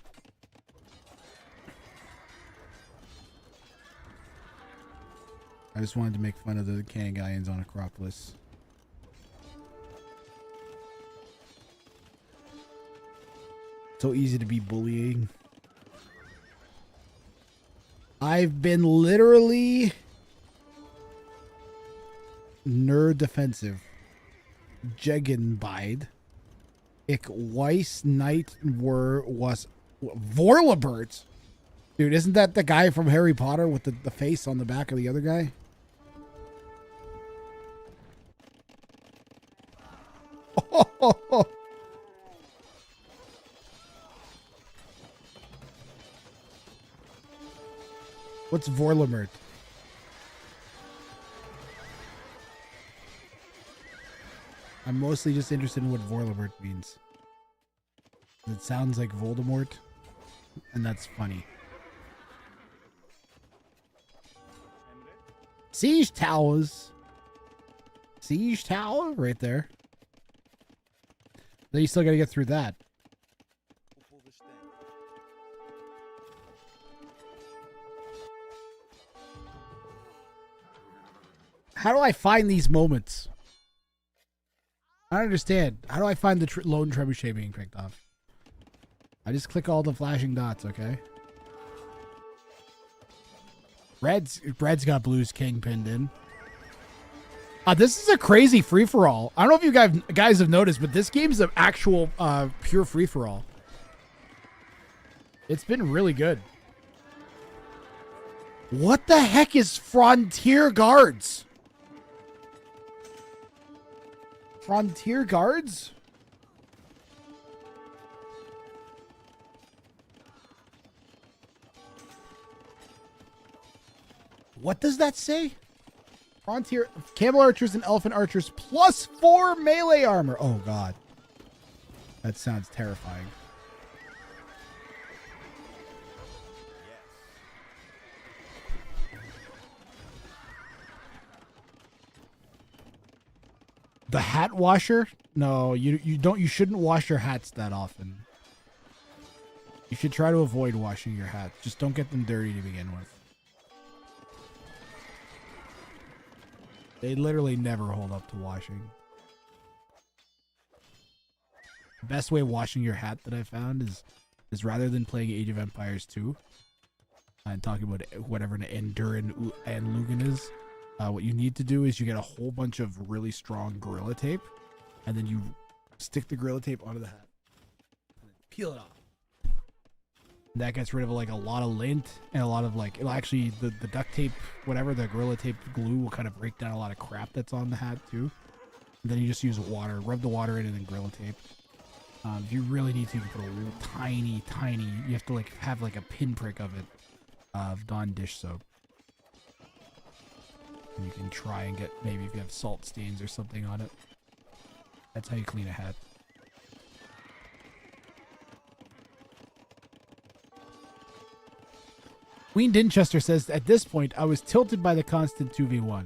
I just wanted to make fun of the cannon galleons on Acropolis. So easy to be bullying. I've been literally nerd defensive. Jegenbide. Ik Weiss Knight was Vorlabert. Dude, isn't that the guy from Harry Potter with the face on the back of the other guy? Oh. What's Vorlamert? I'm mostly just interested in what Vorlamert means. It sounds like Voldemort, and that's funny. Siege towers. Siege tower right there. Then you still gotta get through that. How do I find these moments? I don't understand. How do I find the lone trebuchet being picked off? I just click all the flashing dots, okay? Red's got Blue's King pinned in. This is a crazy free-for-all. I don't know if you guys have noticed, but this game's an actual pure free-for-all. It's been really good. What the heck is Frontier Guards? Frontier Guards? What does that say? Frontier Camel Archers and Elephant Archers plus 4 melee armor. Oh god. That sounds terrifying. The hat washer? No, you shouldn't wash your hats that often. You should try to avoid washing your hats. Just don't get them dirty to begin with. They literally never hold up to washing. The best way of washing your hat that I found is rather than playing Age of Empires 2 and talking about whatever an Endurin and Lugan is, what you need to do is you get a whole bunch of really strong Gorilla Tape, and then you stick the Gorilla Tape onto the hat. And then peel it off. That gets rid of like a lot of lint and a lot of like, it'll actually, the duct tape, whatever, the Gorilla Tape glue will kind of break down a lot of crap that's on the hat too. And then you just use water, rub the water in and then Gorilla Tape. If you really need to, you can put a little tiny, you have to like have like a pinprick of it, of Dawn dish soap. And you can try and get, maybe if you have salt stains or something on it. That's how you clean a hat. Ween Dinchester says, at this point, I was tilted by the constant 2v1.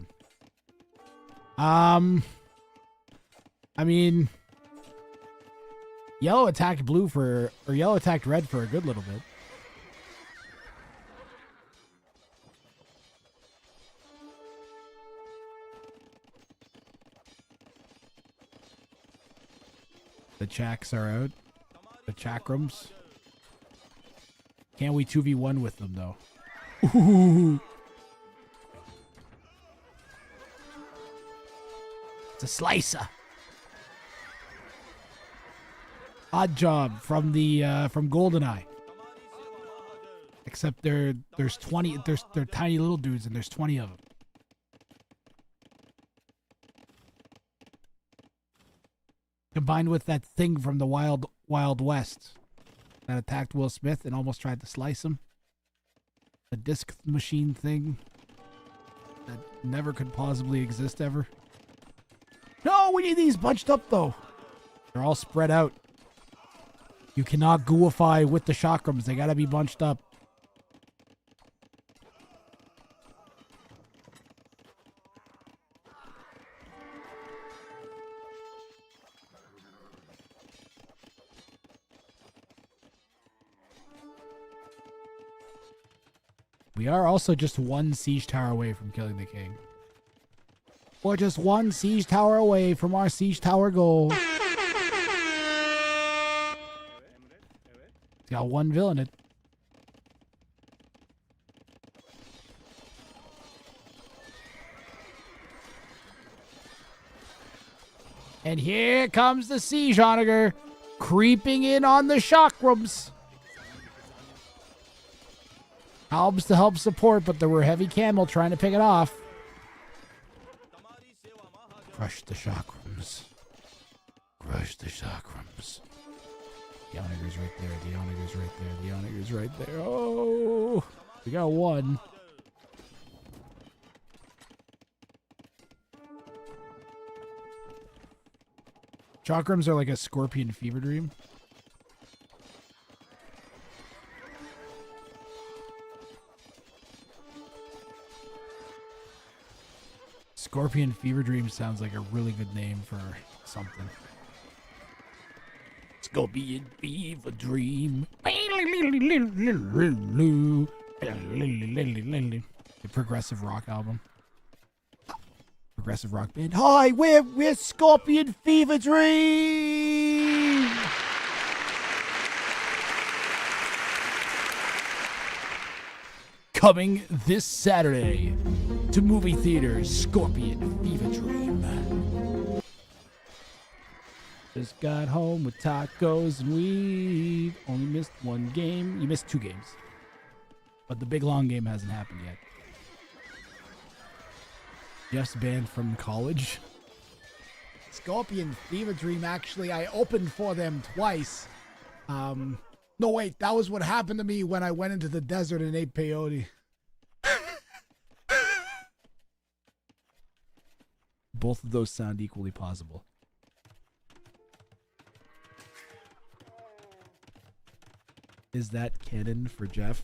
I mean, yellow attacked blue for, or yellow attacked red for a good little bit. The chacks are out. The chakrams. Can't we 2v1 with them, though? Ooh. It's a slicer. Odd Job from the from GoldenEye. Except there's they're tiny little dudes and there's 20 of them. Combined with that thing from the Wild West that attacked Will Smith and almost tried to slice him. The disc machine thing that never could possibly exist ever. No, we need these bunched up though. They're all spread out. You cannot gooify with the chakrams. They gotta be bunched up. We are also just one siege tower away from killing the king. We're just one siege tower away from our siege tower goal. It's got one villain in it. And here comes the siege onager creeping in on the chakrams. Albs to help support, but there were heavy camel trying to pick it off. Crush the chakrams. Crush the chakrams. The onager's right there. The onager's right there. The onager's right there. Oh, we got one. Chakrams are like a scorpion fever dream. Scorpion Fever Dream sounds like a really good name for something. Scorpion Fever Dream. The progressive rock album. Progressive rock band. Hi, we're Scorpion Fever Dream. Coming this Saturday to movie theaters, Scorpion Fever Dream. Just got home with tacos and weed. Only missed one game. You missed 2 games. But the big long game hasn't happened yet. Jeff's banned from college. Scorpion Fever Dream, actually, I opened for them twice. No, wait, that was what happened to me when I went into the desert and ate peyote. Both of those sound equally possible. Is that canon for Jeff?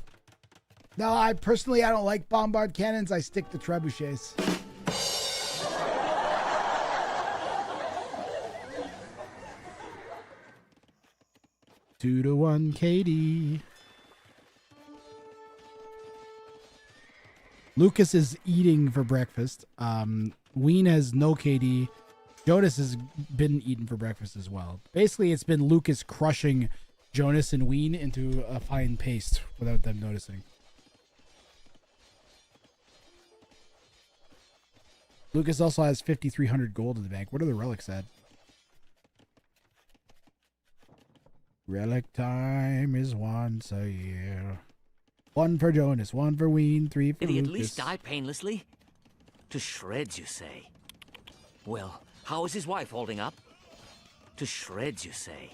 No, I don't like bombard cannons. I stick to trebuchets. Two to 1 KD. Lucas is eating for breakfast. Ween has no KD. Jonas has been eating for breakfast as well. Basically, it's been Lucas crushing Jonas and Ween into a fine paste without them noticing. Lucas also has 5,300 gold in the bank. What are the relics at? Relic time is once a year. 1 for Jonas, 1 for Ween, 3 for Did he at Lucas. least die painlessly? To shreds, you say? Well, how is his wife holding up? To shreds, you say?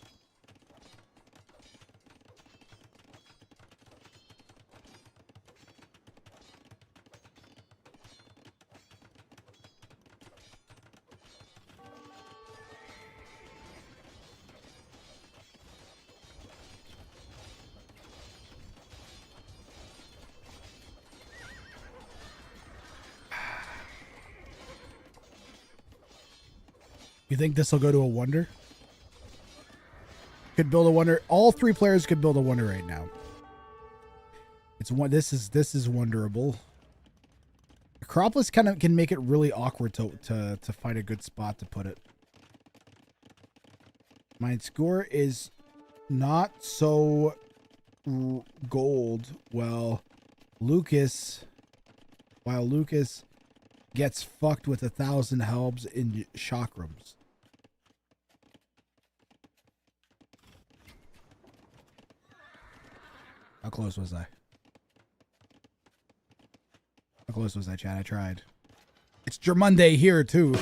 You think this will go to a wonder? Could build a wonder. All 3 players could build a wonder right now. It's one. This is wonderable. Acropolis kind of can make it really awkward to find a good spot to put it. My score is not so gold. While Lucas gets fucked with 1,000 helps in chakrams. How close was I? How close was I, Chad? I tried. It's Germonday here, too.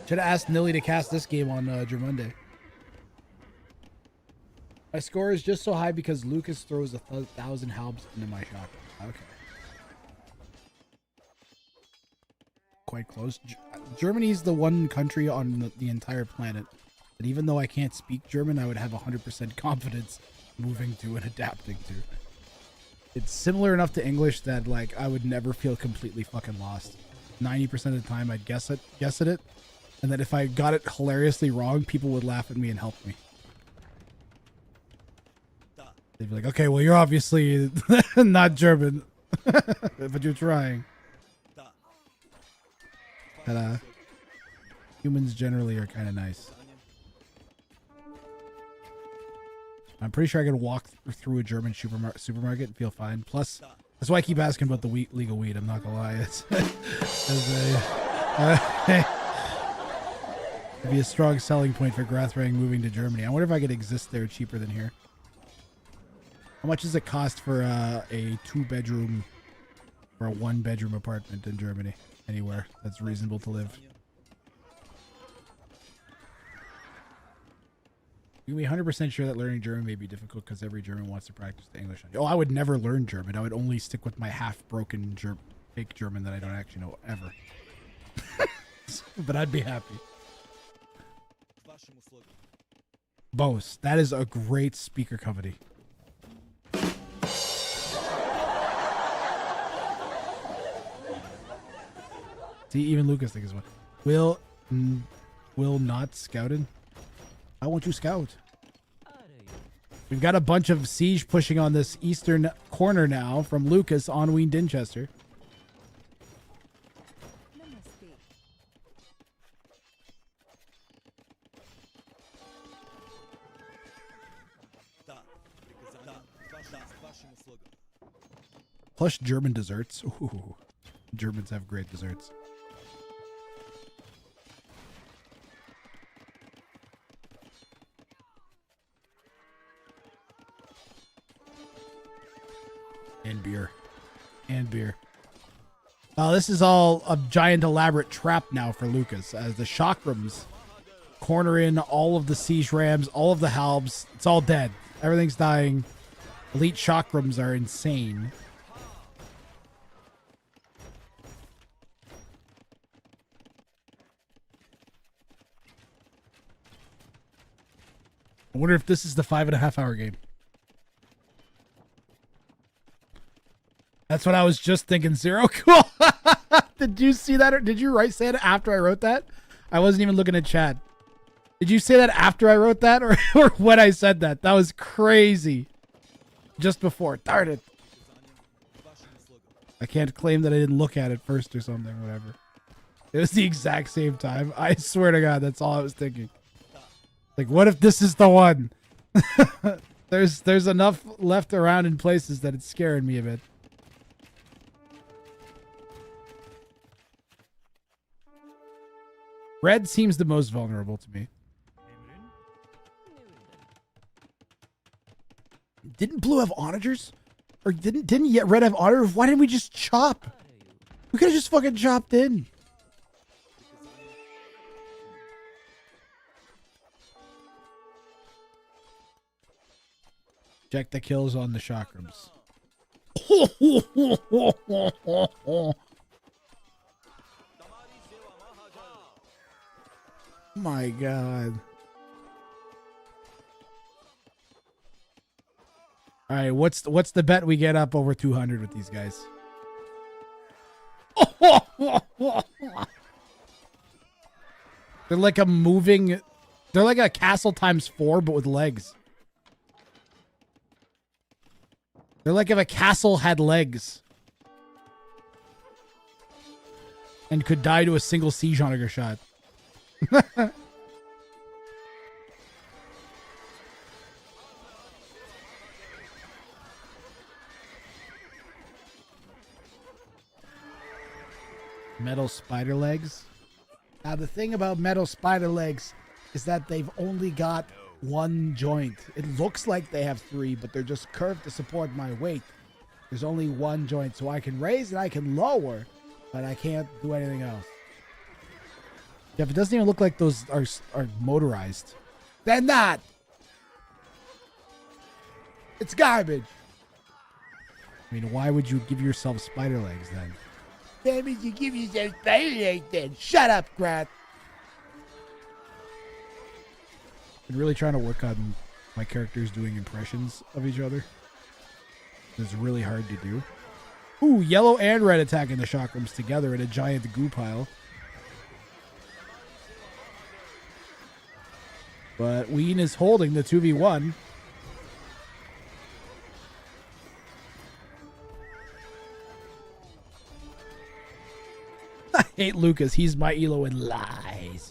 Should have asked Nilly to cast this game on Germonday. My score is just so high because Lucas throws 1,000 halbs into my shot. Okay. Quite close. Germany's the one country on the entire planet that even though I can't speak German, I would have 100% confidence moving to and adapting to. It's similar enough to English that like I would never feel completely fucking lost. 90% of the time I'd guess at it, and that if I got it hilariously wrong, people would laugh at me and help me. They'd be like, okay, well, you're obviously not German, but you're trying. But, humans generally are kind of nice. I'm pretty sure I could walk through a German supermarket and feel fine. Plus, that's why I keep asking about the legal weed. I'm not gonna lie. It'd be a strong selling point for Grathring moving to Germany. I wonder if I could exist there cheaper than here. How much does it cost for a 2-bedroom or a 1-bedroom apartment in Germany? Anywhere that's reasonable to live. You can be 100% sure that learning German may be difficult because every German wants to practice the English. Oh, I would never learn German. I would only stick with my half-broken fake German that I don't actually know ever. But I'd be happy. Bose, that is a great speaker company. See, even Lucas thinks one. Will not scouted. Why won't you scout? We've got a bunch of siege pushing on this eastern corner now from Lucas on Ween Dinchester. Plus German desserts. Ooh, Germans have great desserts. And beer. And beer. This is all a giant elaborate trap now for Lucas, as the chakrams corner in all of the siege rams, all of the halbs. It's all dead. Everything's dying. Elite chakrams are insane. I wonder if this is the 5.5-hour game. That's what I was just thinking, Zero. Cool. Did you see that? Or did you say it after I wrote that? I wasn't even looking at chat. Did you say that after I wrote that or when I said that? That was crazy. Just before. Darn it. I can't claim that I didn't look at it first or something, whatever. It was the exact same time. I swear to God, that's all I was thinking. Like, what if this is the one? There's enough left around in places that it's scaring me a bit. Red seems the most vulnerable to me. Didn't Blue have onagers? Or didn't yet Red have onagers? Why didn't we just chop? We could have just fucking chopped in. Check the kills on the chakrams. My God. All right, what's the bet we get up over 200 with these guys? They're like a moving. They're like a castle times 4, but with legs. They're like if a castle had legs and could die to a single siege onager shot. Metal spider legs. Now the thing about metal spider legs is that they've only got one joint. It looks like they have 3, but they're just curved to support my weight. There's only one joint, so I can raise and I can lower, but I can't do anything else. Yeah, but it doesn't even look like those are motorized. They're not. It's garbage. I mean, why would you give yourself spider legs then? That means you give yourself spider legs then. Shut up, Grat. Been really trying to work on my characters doing impressions of each other. It's really hard to do. Ooh, yellow and red attacking the chakrams together in a giant goo pile. But Ween is holding the 2v1. I hate Lucas. He's my Elo in lies.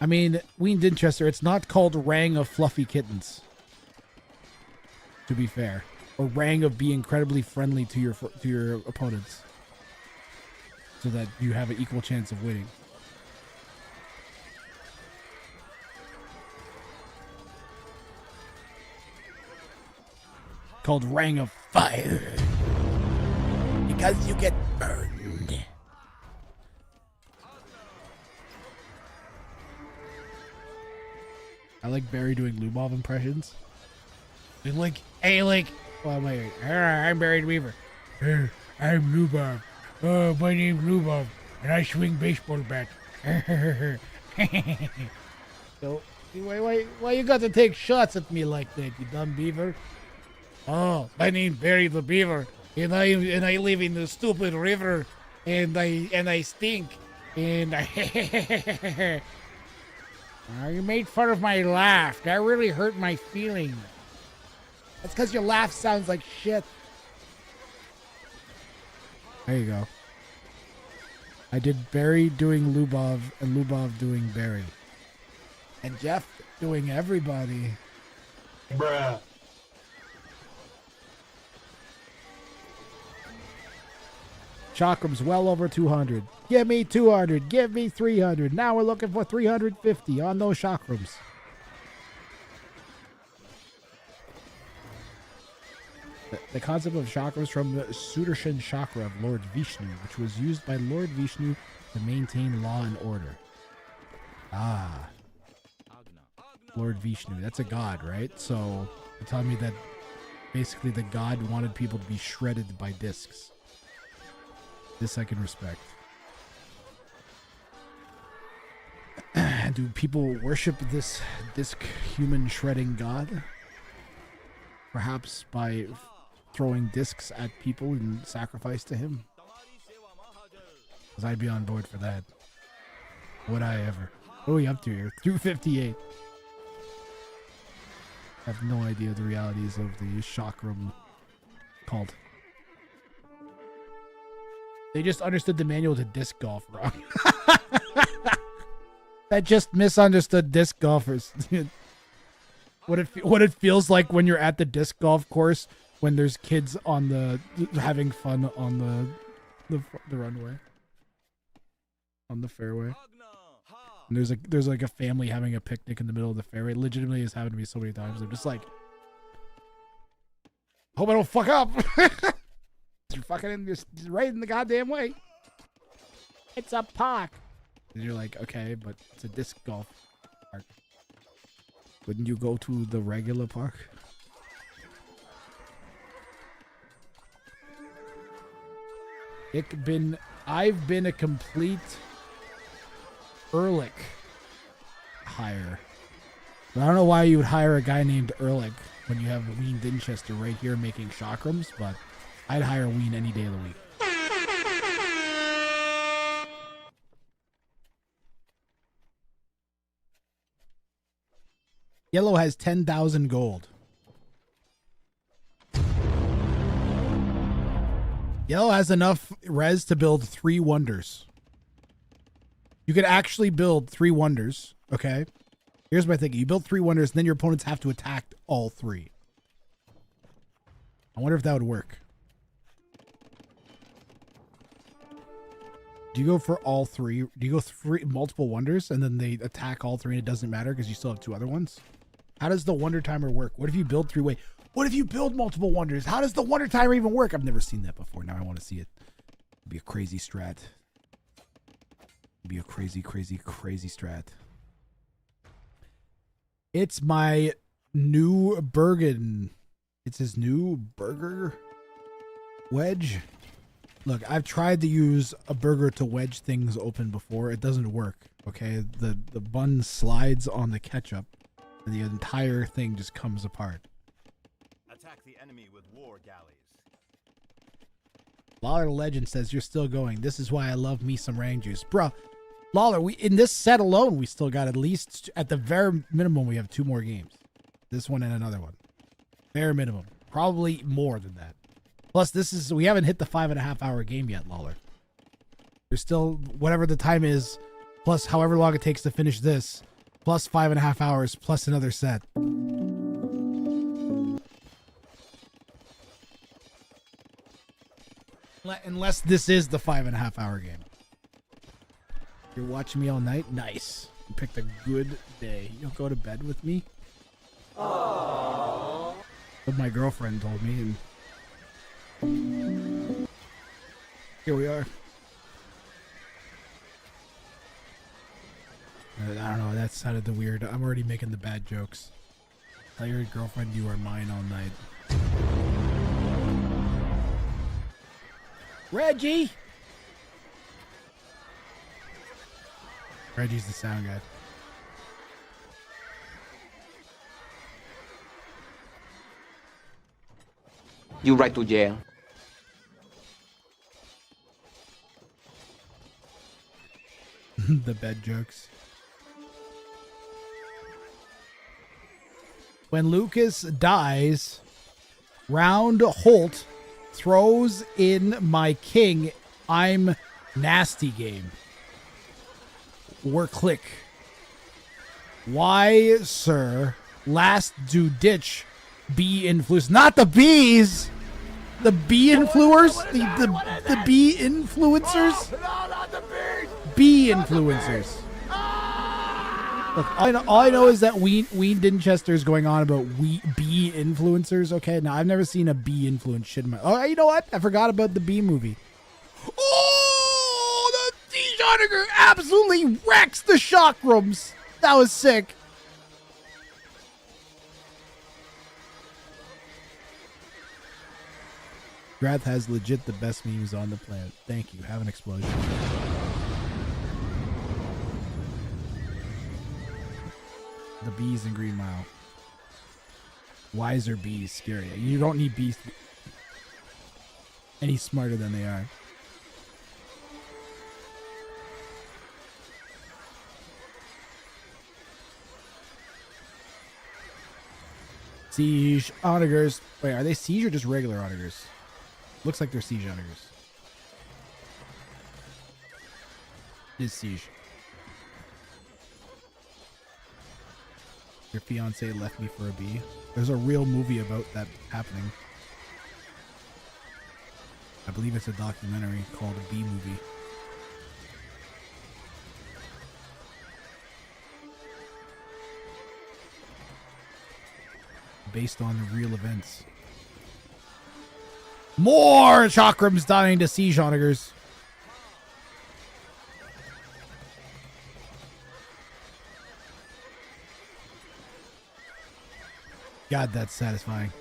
I mean, Ween Dinchester, it's not called Rang of Fluffy Kittens. To be fair. Or Rang of be incredibly friendly to your opponents. So that you have an equal chance of winning. Called Rang of Fire. Because you get burned. I like Barry doing Lubov impressions. And like, hey, like, well, I'm Barry Weaver. I'm Lubov. Oh, my name's Lubov, and I swing baseball bats. So, why you got to take shots at me like that, you dumb beaver? Oh, my name's Barry the Beaver, and I live in the stupid river, and I stink, and I. You made fun of my laugh. That really hurt my feelings. That's because your laugh sounds like shit. There you go. I did Barry doing Lubov and Lubov doing Barry. And Jeff doing everybody. Bruh. Chakrams well over 200. Give me 200. Give me 300. Now we're looking for 350 on those chakrams. The concept of chakrams from the Sudarshan chakra of Lord Vishnu, which was used by Lord Vishnu to maintain law and order. Ah. Lord Vishnu. That's a god, right? So you're telling me that basically the god wanted people to be shredded by discs. This I can respect. Do people worship this disc human shredding god? Perhaps by throwing discs at people in sacrifice to him? Because I'd be on board for that. Would I ever? What are we up to here? 258. I have no idea the realities of the chakram cult. They just understood the manual to disc golf wrong. That just misunderstood disc golfers. What it feels like when you're at the disc golf course when there's kids on the having fun on the runway, on the fairway. And there's like a family having a picnic in the middle of the fairway. It legitimately has happened to me so many times. I'm just like, hope I don't fuck up. You're fucking in, just right in the goddamn way. It's a park. And you're like, okay, but it's a disc golf park. Wouldn't you go to the regular park? I've been a complete Ehrlich hire. But I don't know why you would hire a guy named Ehrlich when you have Ween Dinchester right here making chakrams, but I'd hire Ween any day of the week. Yellow has 10,000 gold. Yellow has enough res to build 3 wonders. You could actually build 3 wonders, okay? Here's my thinking. You build 3 wonders, and then your opponents have to attack all 3. I wonder if that would work. Do you go for all 3? Do you go multiple wonders, and then they attack all 3, and it doesn't matter because you still have 2 other ones? How does the wonder timer work? What if you build 3-way? What if you build multiple wonders? How does the wonder timer even work? I've never seen that before. Now I want to see it. It'd be a crazy strat. It'd be a crazy, crazy, crazy strat. It's my new Bergen. It's his new burger wedge. Look, I've tried to use a burger to wedge things open before. It doesn't work, okay? The bun slides on the ketchup, and the entire thing just comes apart. Attack the enemy with war galleys. Lawler Legend says you're still going. This is why I love me some Rang Juice. Bro, Lawler, we in this set alone, we still got at least, at the very minimum, we have 2 more games. This one and another one. Bare minimum. Probably more than that. Plus, we haven't hit the 5.5 hour game yet, Lawler. There's still, whatever the time is, plus however long it takes to finish this, plus 5.5 hours, plus another set. Unless this is the 5.5 hour game. You're watching me all night? Nice. You picked a good day. You'll go to bed with me? Aww. What my girlfriend told me, and here we are. I don't know, that sounded the weird. I'm already making the bad jokes. Tell your girlfriend you are mine all night. Reggie! Reggie's the sound guy. You right to jail. The bed jokes. When Lucas dies, Round Holt throws in my king. I'm nasty game. Or click. Why, sir? Last do ditch. Bee influence. Not the bees! The bee influencers? The bee influencers? No, not the bees! Bee influencers. Look, all I know is that Ween Dinchester is going on about bee influencers. Okay, now I've never seen a bee influence shit in my. Oh, you know what? I forgot about the bee movie. Oh, the T-Shottiger absolutely wrecks the chakrams. That was sick. Grath has legit the best memes on the planet. Thank you. Have an explosion. The bees in Green Mile. Wiser bees, scary. You don't need bees to be any smarter than they are. Siege onagers. Wait, are they siege or just regular onagers? Looks like they're siege onagers. It is siege. Your fiance left me for a bee. There's a real movie about that happening. I believe it's a documentary called A Bee Movie. based on real events. More chakrams dying to siege onagers. God, that's satisfying.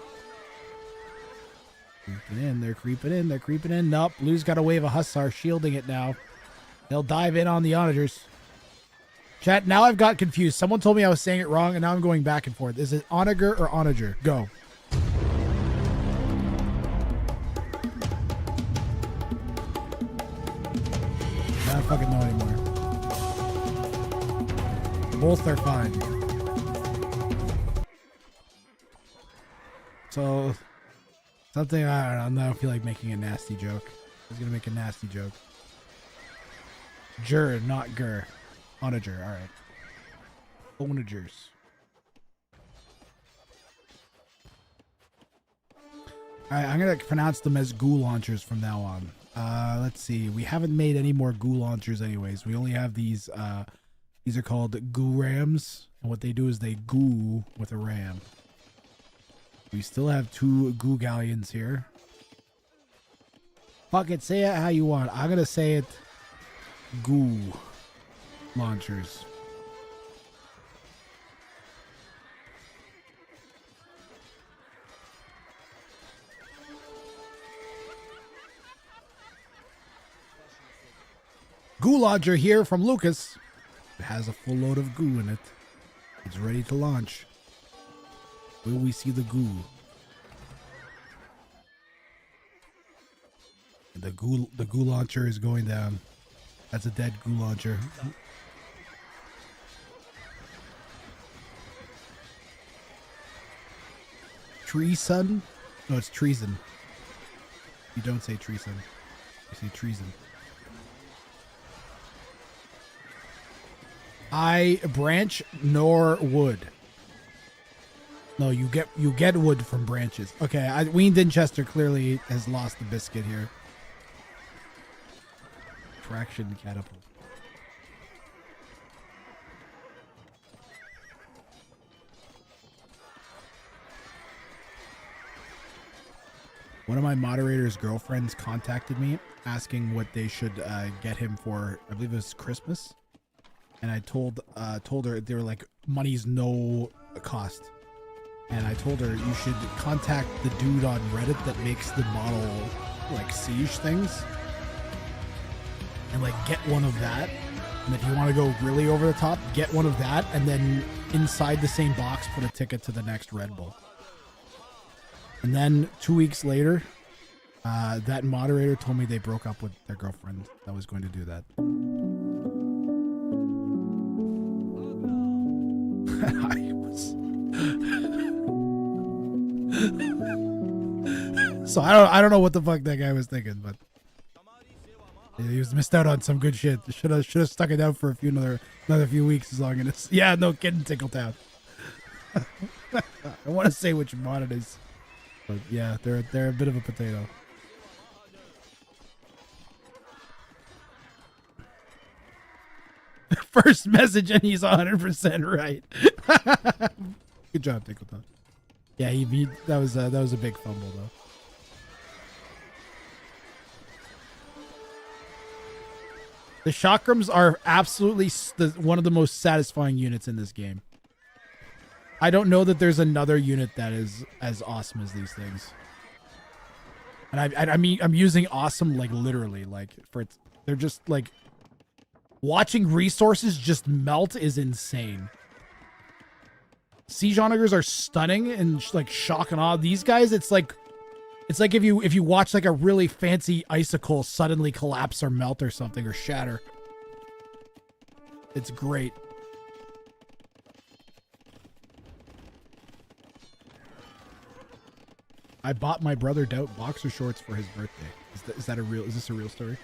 Creeping in, they're creeping in, they're creeping in. Nope, Blue's got a wave of Hussar shielding it now. They'll dive in on the onagers. Chat, now I've got confused. Someone told me I was saying it wrong, and now I'm going back and forth. Is it onager or onager? Go. I don't fucking know anymore. Both are fine. So, something, I don't feel like making a nasty joke. I was going to make a nasty joke. Jur, not gur. Onager, alright. Onagers. Alright, I'm going to pronounce them as goo launchers from now on. Let's see. We haven't made any more goo launchers anyways. We only have these are called goo rams. And what they do is they goo with a ram. We still have 2 goo galleons here. Fuck it, say it how you want. I'm gonna say it goo launchers. Goo launcher here from Lucas. It has a full load of goo in it. It's ready to launch. Will we see the goo? The goo launcher is going down. That's a dead goo launcher. Treason? No, it's treason. You don't say treason. You say treason. I branch nor wood. No, you get wood from branches. Okay, Ween Dinchester clearly has lost the biscuit here. Traction catapult. One of my moderator's girlfriends contacted me asking what they should get him for, I believe it was Christmas. And I told her, they were like, money's no cost. And I told her you should contact the dude on Reddit that makes the model like siege things. And like get one of that. And if you want to go really over the top, get one of that. And then inside the same box, put a ticket to the next Red Bull. And then 2 weeks later, that moderator told me they broke up with their girlfriend that was going to do that. I was... So I don't know what the fuck that guy was thinking, but he was missed out on some good shit. Should have stuck it out for another few weeks as long as yeah, no kidding, Tinkletown. I want to say which mod it is, but yeah, they're a bit of a potato. First message and he's 100% right. Good job, Tinkletown. Yeah, that was a big fumble though. The chakrams are absolutely one of the most satisfying units in this game. I don't know that there's another unit that is as awesome as these things. And I mean, I'm using awesome like literally, like they're just like watching resources just melt is insane. Siege onagers are stunning and like shock and awe. These guys, it's like if you watch like a really fancy icicle suddenly collapse or melt or something or shatter. It's great. I bought my brother Doubt boxer shorts for his birthday. Is this a real story?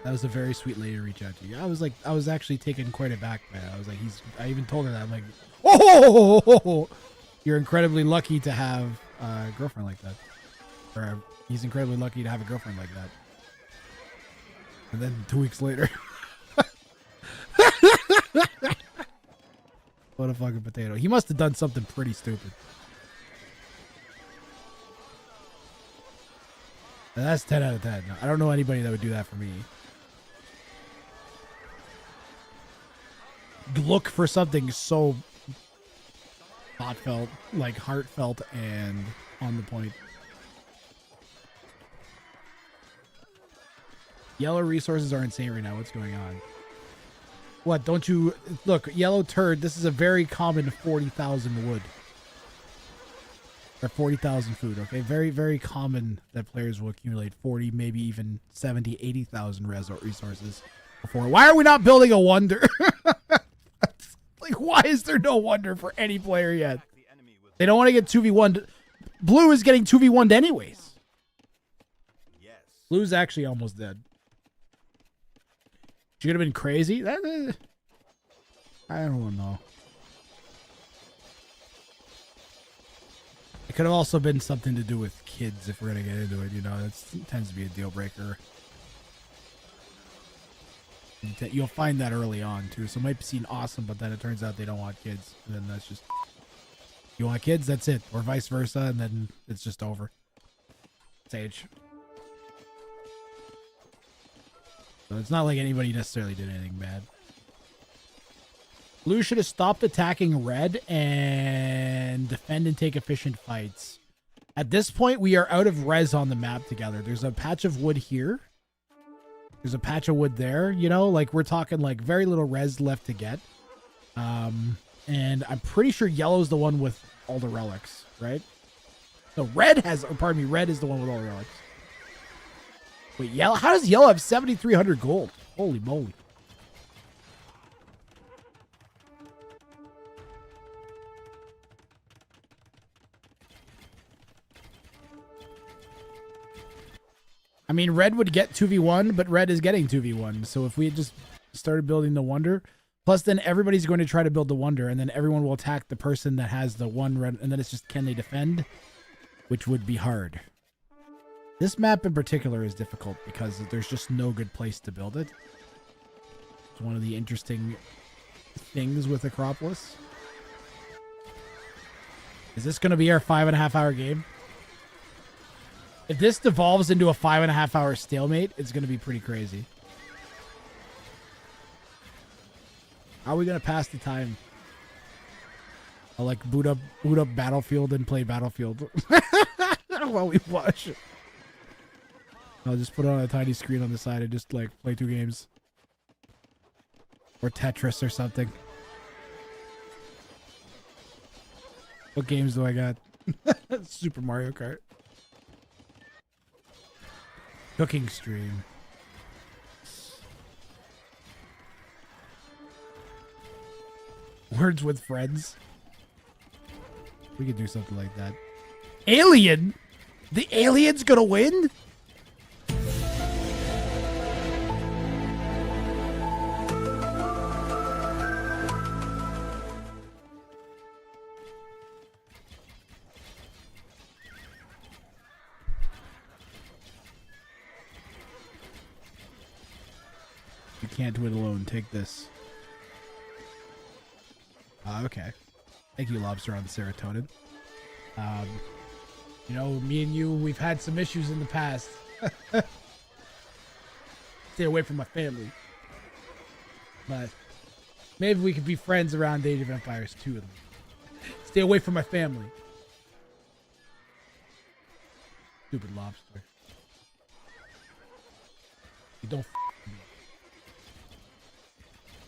That was a very sweet lady to reach out to you. I was actually taken quite aback by it. I was like, I even told her that. I'm like, oh, you're incredibly lucky to have a girlfriend like that. Or he's incredibly lucky to have a girlfriend like that. And then 2 weeks later. What a fucking potato. He must have done something pretty stupid. And that's 10 out of 10. I don't know anybody that would do that for me. Look for something so heartfelt, and on the point. Yellow resources are insane right now. What's going on? What, don't you... Look, yellow turd, this is a very common 40,000 wood. Or 40,000 food, okay? Very, very common that players will accumulate 40, maybe even 70, 80,000 resources before. Why are we not building a wonder? Like, why is there no wonder for any player yet? They don't want to get 2v1'd. Blue is getting 2v1'd anyways. Yes. Blue's actually almost dead. She could have been crazy. I don't know. It could have also been something to do with kids if we're going to get into it. You know, it tends to be a deal breaker. You'll find that early on, too. So it might seem awesome, but then it turns out they don't want kids. And then that's just... You want kids? That's it. Or vice versa, and then it's just over. Sage. So it's not like anybody necessarily did anything bad. Blue should have stopped attacking red and defend and take efficient fights. At this point, we are out of res on the map together. There's a patch of wood here. There's a patch of wood there, you know, like we're talking like very little res left to get. And I'm pretty sure yellow's the one with all the relics, right? No, red has, pardon me, red is the one with all the relics. Wait, yellow, how does yellow have 7,300 gold? Holy moly. I mean, red would get 2v1, but red is getting 2v1. So if we had just started building the wonder, plus then everybody's going to try to build the wonder, and then everyone will attack the person that has the one red, and then it's just, can they defend? Which would be hard. This map in particular is difficult because there's just no good place to build it. It's one of the interesting things with Acropolis. Is this going to be our 5.5 hour game? If this devolves into a 5.5 hour stalemate, it's going to be pretty crazy. How are we going to pass the time? I'll like boot up Battlefield and play Battlefield while we watch it. I'll just put it on a tiny screen on the side and just like play 2 games. Or Tetris or something. What games do I got? Super Mario Kart. Cooking stream. Words with friends. We could do something like that. Alien? The alien's gonna win? You can't do it alone. Take this. Okay. Thank you, Lobster, on the serotonin. You know, me and you, we've had some issues in the past. Stay away from my family. But maybe we could be friends around Age of Empires 2 of them. Stay away from my family. Stupid Lobster. You don't me.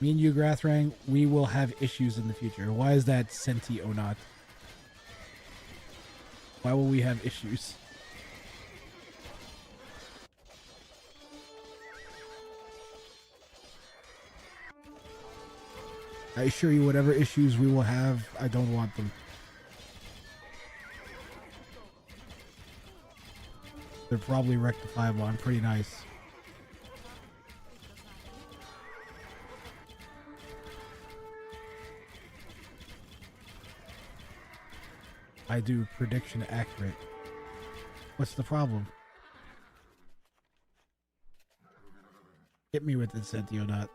Me and you, Grathrang, we will have issues in the future. Why is that Senti or not? Why will we have issues? I assure you, whatever issues we will have, I don't want them. They're probably rectifiable. I'm pretty nice. I do prediction accurate. What's the problem? Hit me with Incentio Dot.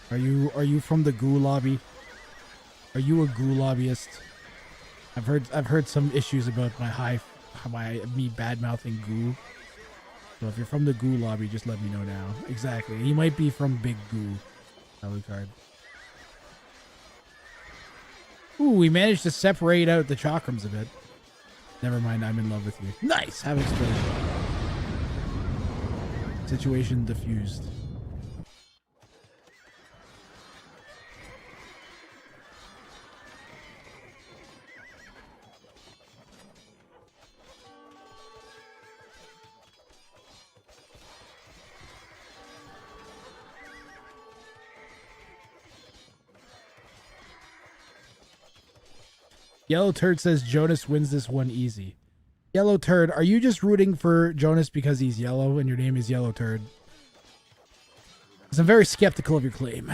Are you from the goo lobby? Are you a goo lobbyist? I've heard some issues about me bad mouthing goo. So if you're from the goo lobby, just let me know now. Exactly. He might be from Big Goo. Alucard. Ooh, we managed to separate out the chakrams a bit. Never mind, I'm in love with you. Nice! Have exposure. Situation diffused. Yellow Turd says Jonas wins this one easy. Yellow Turd, are you just rooting for Jonas because he's yellow and your name is Yellow Turd? Because I'm very skeptical of your claim.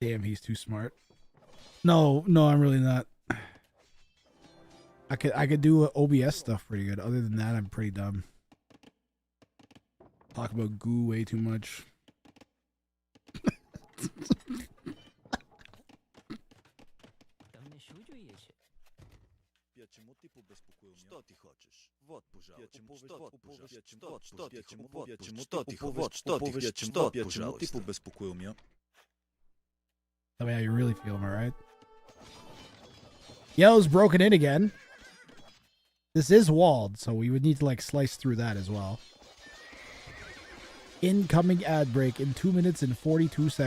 Damn, he's too smart. No, I'm really not. I could do OBS stuff pretty good. Other than that, I'm pretty dumb. Talk about goo way too much. Tell me how you really feel, am I right? Yellow's broken in again. This is walled, so we would need to like slice through that as well. Incoming ad break in 2 minutes and 42 seconds.